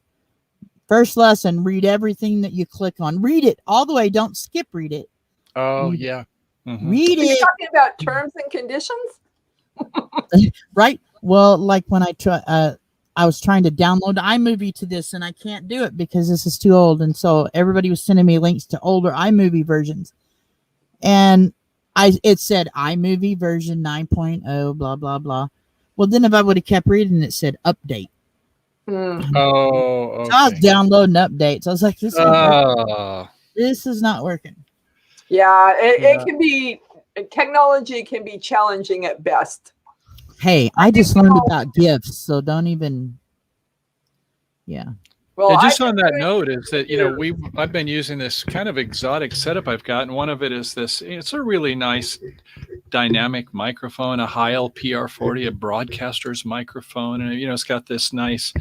First lesson: read everything that you click on. Read it all the way. Don't skip. Read it. Oh yeah. Mm-hmm. Read Are you it. talking about terms and conditions? Right. Well, like when I was trying to download iMovie to this, and I can't do it because this is too old. And so everybody was sending me links to older iMovie versions, and it said iMovie version 9.0, blah blah blah. Well, then if I would have kept reading, it said update. Oh, okay. So I was downloading updates. I was like, this is not working. Yeah, it can be. Technology can be challenging at best. Hey, I just learned about GIFs, so don't even. Yeah. Well, just on that note is that I've been using this kind of exotic setup I've got, and one of it is this. It's a really nice dynamic microphone, a Heil PR40, a broadcaster's microphone, and it's got this nice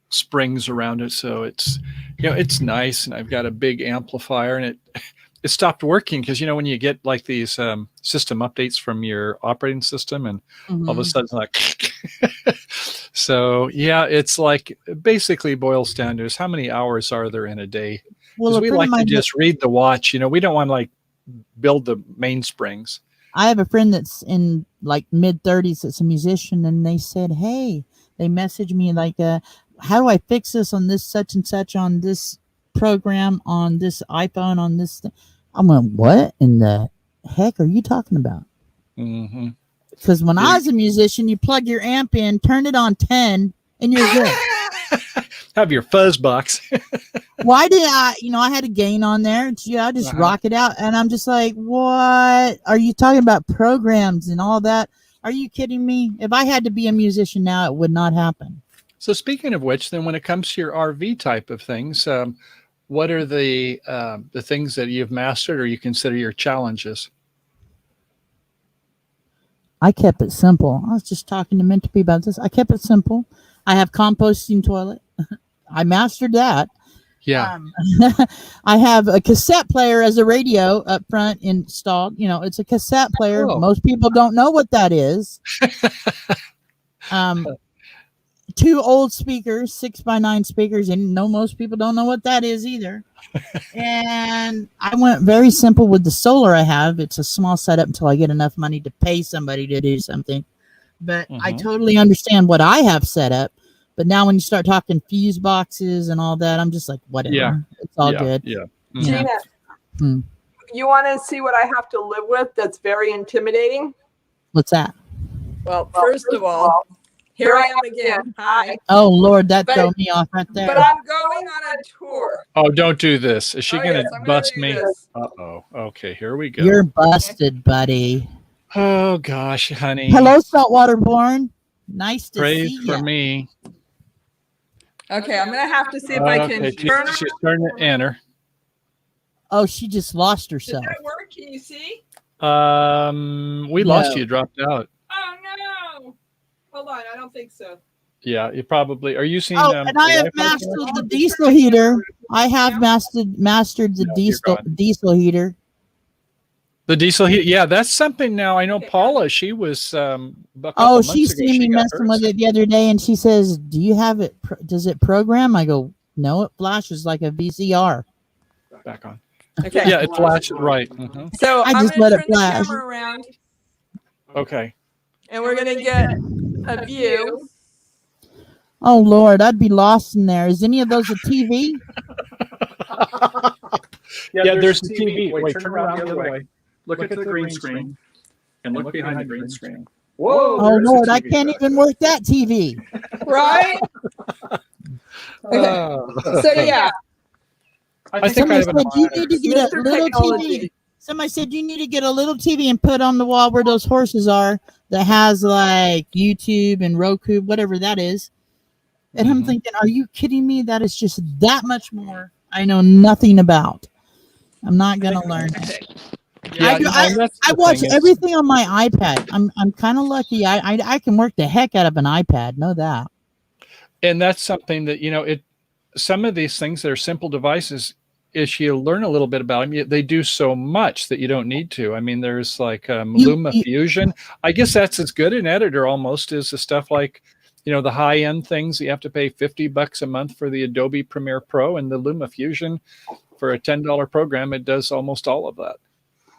springs around it, so it's it's nice. And I've got a big amplifier, and it stopped working because when you get like these system updates from your operating system, and all of a sudden it's like. So yeah, it's like basically boils down to how many hours are there in a day? Because we like to just read the watch. We don't want to like build the mainsprings. I have a friend that's in like mid-30s that's a musician, and they said, hey, they messaged me like, how do I fix this on this such and such on this program on this iPhone on this thing? I'm like, what in the heck are you talking about? Mm-hmm. Because when I was a musician, you plug your amp in, turn it on 10, and you're good. Have your fuzz box. Why did I had a gain on there. I just rock it out. And I'm just like, what? Are you talking about programs and all that? Are you kidding me? If I had to be a musician now, it would not happen. So speaking of which, then when it comes to your RV type of things, what are the things that you've mastered or you consider your challenges? I kept it simple. I was just talking to Minty about this. I kept it simple. I have composting toilet. I mastered that. Yeah. I have a cassette player as a radio up front installed. It's a cassette player. Oh. Most people don't know what that is. 2 old speakers, 6x9 speakers, and most people don't know what that is either. And I went very simple with the solar I have. It's a small setup until I get enough money to pay somebody to do something. But I totally understand what I have set up. But now when you start talking fuse boxes and all that, I'm just like, whatever. Yeah. It's all good. Yeah. Gina, you want to see what I have to live with that's very intimidating? What's that? Well, first of all, here I am again. Hi. Oh, Lord, that threw me off right there. But I'm going on a tour. Oh, don't do this. Is she going to bust me? This. Uh-oh. Okay, here we go. You're busted, buddy. Oh, gosh, honey. Hello, Saltwater Born. Nice to Praise see for you. me. Okay, I'm going to have to see if I can turn She's starting to enter. Oh, she just lost Does herself. that work? Can you see? We lost you. Dropped out. Oh, no. Hold on. I don't think so. Yeah, you probably are. You seeing? And I have mastered the diesel heater I have mastered the No, you're gone. diesel heater. The diesel heat. Yeah, that's something now. I know Paula, she was a couple Oh, months she ago, seen me got messing with hers. it the other day, and she says, "Do you have it? Does it program?" I go, "No, it flashes like a VCR." Back on. Okay. Yeah, it flashed right. So I I'm just going let to it turn the flash. camera around, Okay. and we're going to get a view. Oh Lord, I'd be lost in there. Is any of those a TV? Yeah, there's the TV. Wait, turn around the other way. Look at the green screen and look behind the green screen. Whoa! Oh Lord, I can't even work that TV. Right? Okay. So yeah, I think I Somebody have said an you need to get a Mr. little Technology. TV. Somebody said you need to get a little TV and put on the wall where those horses are that has like YouTube and Roku, whatever that is. And I'm thinking, are you kidding me? That is just that much more I know nothing about. I'm not gonna learn. Yeah, I watch everything on my iPad. I'm kind of lucky. I can work the heck out of an iPad. Know that. And that's something that some of these things that are simple devices, is you learn a little bit about them. They do so much that you don't need to. I mean, there's like LumaFusion. I guess that's as good an editor almost as the stuff like, the high end things. You have to pay $50 a month for the Adobe Premiere Pro, and the LumaFusion for a $10 program. It does almost all of that.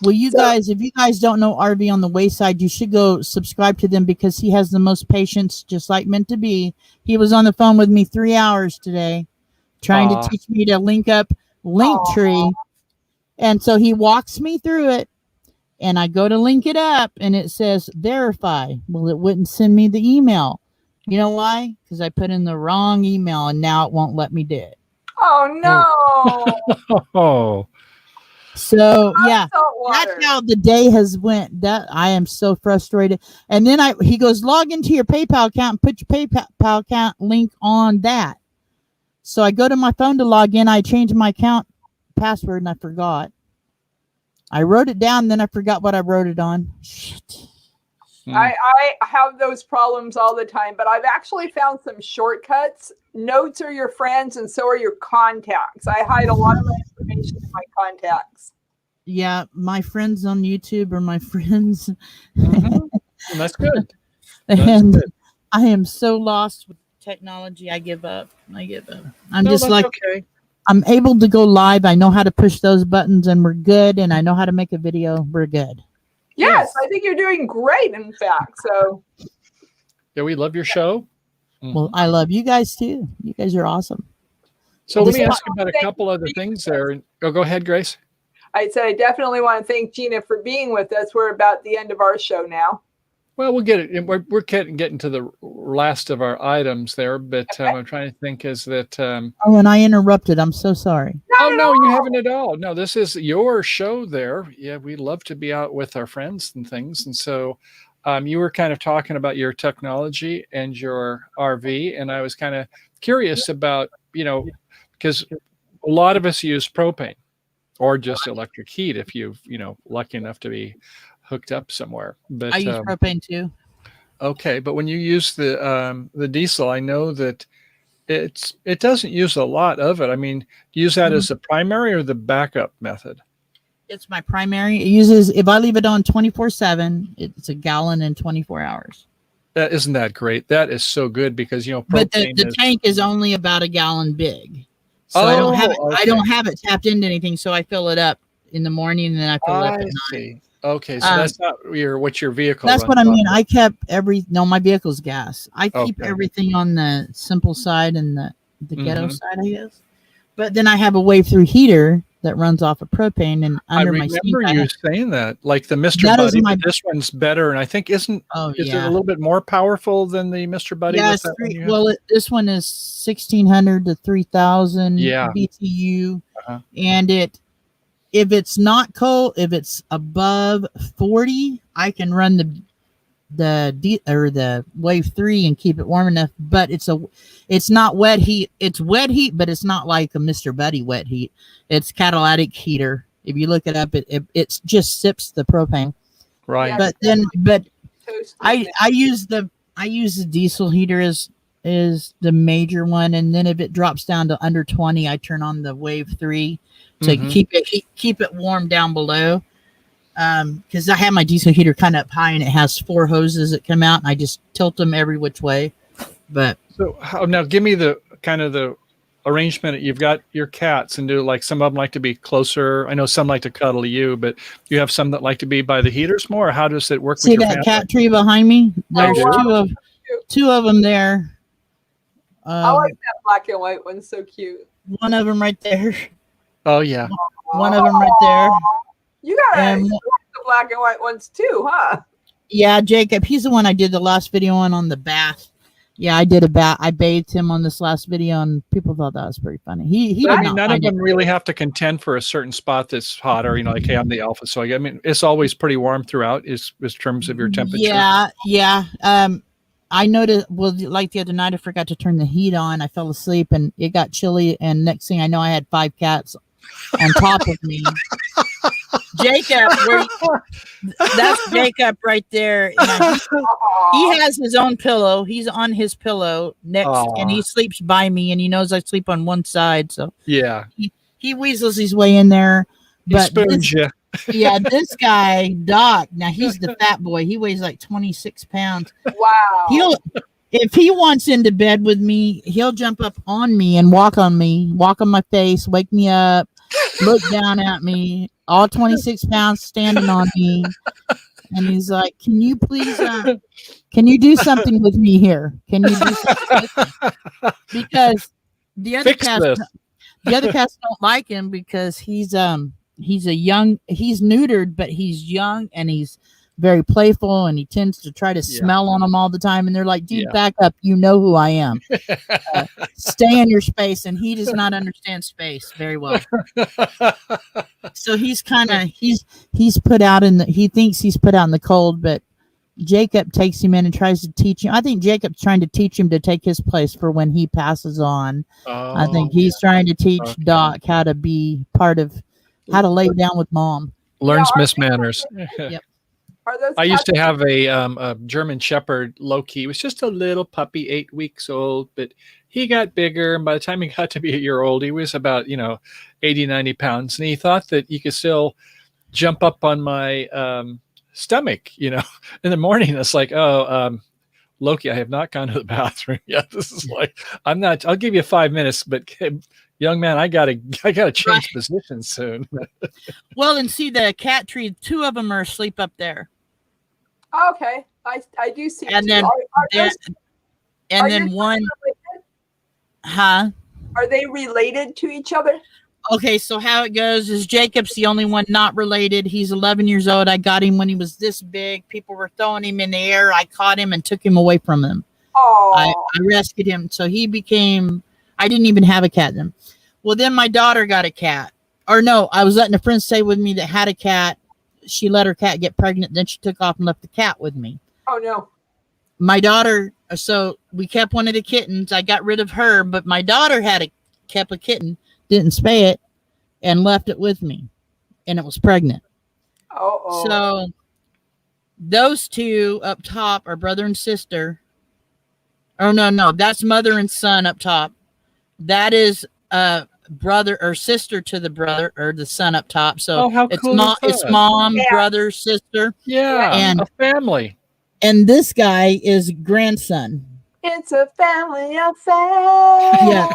Well, if you guys don't know RV on the Wayside, you should go subscribe to them because he has the most patience, just like meant to be. He was on the phone with me 3 hours today, trying to teach me to link up Linktree. And so he walks me through it, and I go to link it up, and it says verify. Well, it wouldn't send me the email. You know why? Because I put in the wrong email, and now it won't let me do it. Oh no! Oh. So yeah, that's how the day has went. That I am so frustrated. And then he goes, log into your PayPal account and put your PayPal account link on that. So I go to my phone to log in. I changed my account password and I forgot. I wrote it down, then I forgot what I wrote it on. Shit. I have those problems all the time, but I've actually found some shortcuts. Notes are your friends, and so are your contacts. I hide a lot of my information in my contacts. Yeah, my friends on YouTube are my friends. That's good. And good. I am so lost with technology. I give up. I'm just like, okay. I'm able to go live. I know how to push those buttons, and we're good. And I know how to make a video. We're good. Yes, I think you're doing great, in fact. So, yeah, we love your show. Well, I love you guys too. You guys are awesome. So let me ask you about a couple other things there. Oh, go ahead, Grace. I said I definitely want to thank Gina for being with us. We're about the end of our show now. Well, we'll get it. We're getting to the last of our items there, but I'm trying to think is that. Oh, and I interrupted. I'm so sorry. No, you haven't at all. No, this is your show there. Yeah, we love to be out with our friends and things. And so you were kind of talking about your technology and your RV. And I was kind of curious about, because a lot of us use propane or just electric heat if you've, lucky enough to be hooked up somewhere. But I use propane too. Okay, but when you use the diesel, I know that it doesn't use a lot of it. I mean, use that as the primary or the backup method? It's my primary. It uses, if I leave it on 24/7, it's a gallon in 24 hours. Isn't that great? That is so good because but the tank is only about a gallon big. So I don't have it. Okay. I don't have it tapped into anything. So I fill it up in the morning and then I fill it up at night. Okay, so that's not what your vehicle. That's what I mean. I kept my vehicle's gas. I keep everything on the simple side and the ghetto side, I guess. But then I have a wave through heater that runs off of propane, and under my seat. I remember you saying that, like the Mr. Buddy. But this one's better, and I think is it a little bit more powerful than the Mr. Buddy? Yeah, this one is 1,600 to 3,000 BTU, and if it's not cold, if it's above 40, I can run the wave 3 and keep it warm enough. But it's not wet heat. It's wet heat, but it's not like a Mr. Buddy wet heat. It's catalytic heater. If you look it up, it just sips the propane. Right. But I use the diesel heater as is the major one, and then if it drops down to under 20, I turn on the Wave 3 to keep it warm down below. Because I have my diesel heater kind of up high, and it has 4 hoses that come out, and I just tilt them every which way. But so now give me the kind of the arrangement. You've got your cats, and do like some of them like to be closer? I know some like to cuddle you, but you have some that like to be by the heaters more. Or how does it work? See with your that family? cat tree behind me? There's wow. two of them there. I like that black and white one. So cute. One of them right there. Oh yeah. One of them right there. You got And- the black and white ones too, huh? Yeah, Jacob. He's the one I did the last video on the bath. Yeah, I did a bath. I bathed him on this last video, and people thought that was pretty funny. He I did mean, not none of find it. them really have to contend for a certain spot that's hotter. Like, hey, I'm the alpha, so I mean, it's always pretty warm throughout. Is terms of your temperature. Yeah. I noticed. Well, like the other night, I forgot to turn the heat on. I fell asleep, and it got chilly. And next thing I know, I had 5 cats on top of me. Jacob, that's Jacob right there. And he has his own pillow. He's on his pillow next, and he sleeps by me, and he knows I sleep on one side. So Yeah, he weasels his way in there. he But spoons you. yeah, this guy, Doc, now he's the fat boy. He weighs like 26 pounds. Wow. If he wants into bed with me, he'll jump up on me and walk on my face, wake me up, look down at me, all 26 pounds standing on me. And he's like, can you please, can you do something with me here? Can you do something with me? Because the other cats don't like him because he's neutered, but he's young and he's very playful, and he tends to try to smell on them all the time. And they're like, dude, back up. You know who I am. Stay in your space. And he does not understand space very well. So he's kind of, he's put out he thinks he's put out in the cold, but Jacob takes him in and tries to teach him. I think Jacob's trying to teach him to take his place for when he passes on. I think he's trying to teach Doc how to be how to lay down with mom. Learns miss manners. Yep. I used to have a German Shepherd, Loki. He was just a little puppy, 8 weeks old, but he got bigger. And by the time he got to be a year old, he was about, 80, 90 pounds. And he thought that you could still jump up on my stomach, in the morning. It's like, Loki, I have not gone to the bathroom yet. This is like, I'll give you 5 minutes, but young man, I gotta change positions soon. Well, and see the cat tree, 2 of them are asleep up there. Okay, I do see. And two. then one, huh? Are they related to each other? Okay, so how it goes is Jacob's the only one not related. He's 11 years old. I got him when he was this big. People were throwing him in the air. I caught him and took him away from them. Oh, I rescued him. So he became, I didn't even have a cat then. Well, then my daughter got a cat. Or no, I was letting a friend stay with me that had a cat. She let her cat get pregnant. Then she took off and left the cat with me. Oh, no. My daughter, so we kept one of the kittens. I got rid of her, but my daughter kept a kitten, didn't spay it, and left it with me. And it was pregnant. Oh. So those 2 up top are brother and sister. Oh, no, that's mother and son up top. That is brother or sister to the brother or the son up top. So how cool it's mom, brother, sister. Yeah, and a family. And this guy is grandson. It's a family affair. Yeah.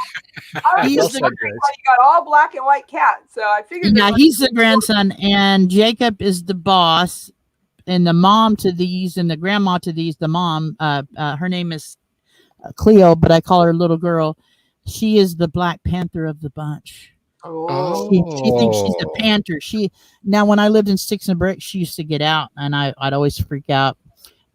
You got all black and white cats, so I figured. Yeah, he's the grandson, and Jacob is the boss, and the mom to these, and the grandma to these. The mom, her name is Cleo, but I call her little girl. She is the Black Panther of the bunch. Oh. She thinks she's the Panther. Now when I lived in Sticks and Bricks, she used to get out, and I'd always freak out.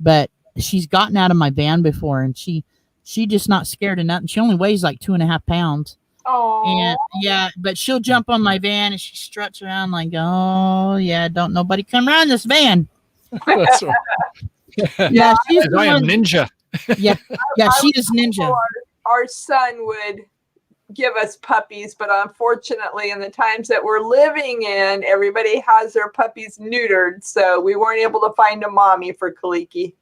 But she's gotten out of my van before, and she just not scared of nothing. She only weighs like 2.5 pounds. Oh. And yeah, but she'll jump on my van and she struts around like, oh yeah, don't nobody come around this van. Yeah, she's I am ninja. Yeah, she is ninja. Our son would give us puppies, but unfortunately in the times that we're living in, everybody has their puppies neutered, so we weren't able to find a mommy for Kaliki.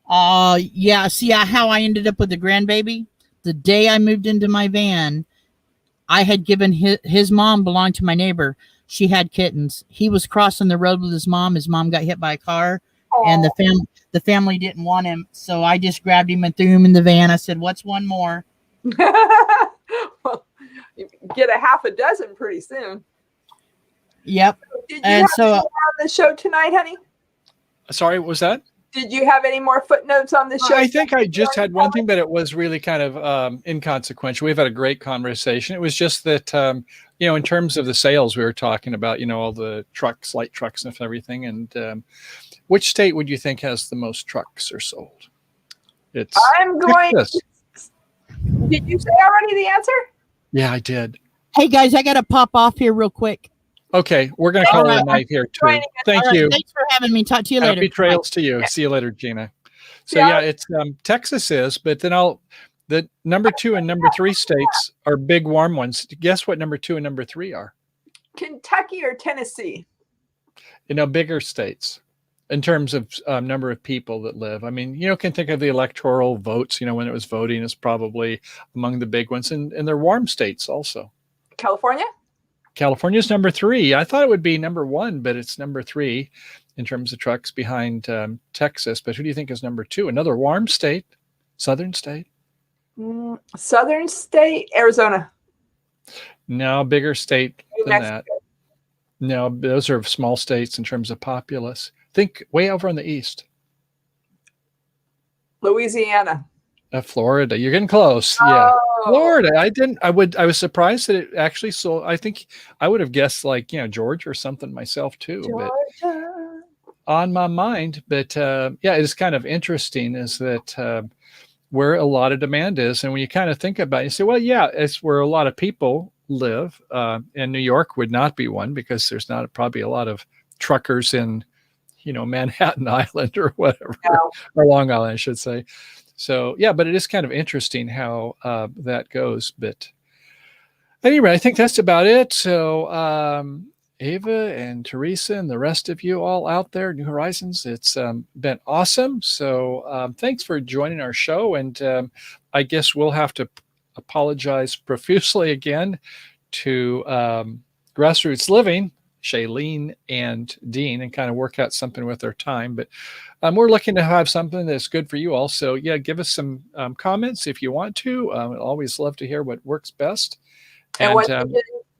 Yeah. See how I ended up with the grandbaby? The day I moved into my van, I had given his mom belonged to my neighbor. She had kittens. He was crossing the road with his mom. His mom got hit by a car, and the family didn't want him. So I just grabbed him and threw him in the van. I said, "What's one more?" Well, you get a half a dozen pretty soon. Yep. Did you And have so any more on the show tonight, honey? Sorry, what was that? Did you have any more footnotes on the show? I think I just had one thing, but it was really kind of inconsequential. We've had a great conversation. It was just that, in terms of the sales we were talking about, all the trucks, light trucks and everything. And which state would you think has the most trucks are sold? It's I'm going. Texas. Did you say already the answer? Yeah, I did. hey guys, I got to pop off here real quick. Okay, we're going to call it a night here too. Thank you. Thanks for having me. Talk to you later. Happy trails to you. See you later, Gina. So Yeah. it's Texas is, but then the number 2 and number 3 states are big warm ones. Guess what number 2 and number 3 are? Kentucky or Tennessee? Bigger states in terms of number of people that live. I mean, can think of the electoral votes, when it was voting is probably among the big ones, and they're warm states also. California? California's number 3. I thought it would be number 1, but it's number 3 in terms of trucks behind Texas. But who do you think is number 2? Another warm state, southern state? Southern state, Arizona. No, bigger state New than Mexico. that. No, those are small states in terms of populace. Think way over on the east. Louisiana. Florida. You're getting close. Yeah. Oh. Florida. I was surprised that it actually sold. I think I would have guessed like, Georgia or something myself too. Georgia. But on my mind. But it's kind of interesting is that where a lot of demand is. And when you kind of think about it, you say, well, yeah, it's where a lot of people live. And New York would not be one because there's not probably a lot of truckers in, Manhattan Island or whatever, or Long Island, I should say. So, but it is kind of interesting how that goes. But anyway, I think that's about it. So, Ava and Teresa and the rest of you all out there, New Horizons, it's been awesome. So thanks for joining our show. And I guess we'll have to apologize profusely again to Grassroots Living, Shailene and Dean, and kind of work out something with their time. But we're looking to have something that's good for you all. So give us some comments if you want to. I'd always love to hear what works best. And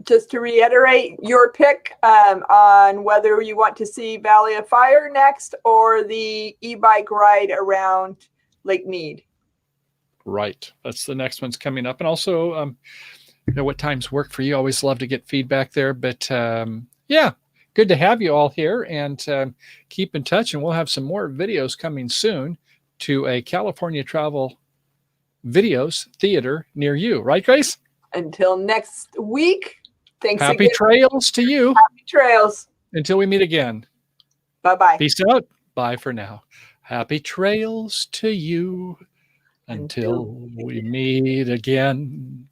just to reiterate your pick on whether you want to see Valley of Fire next or the e-bike ride around Lake Mead. Right. That's the next one's coming up. And also, what times work for you. Always love to get feedback there. But good to have you all here, and keep in touch. And we'll have some more videos coming soon to a California travel videos theater near you. Right, Grace? Until next week. Thanks Happy again. trails to you. Happy trails. Until we meet again. Bye-bye. Peace out. Bye for now. Happy trails to you until we meet again.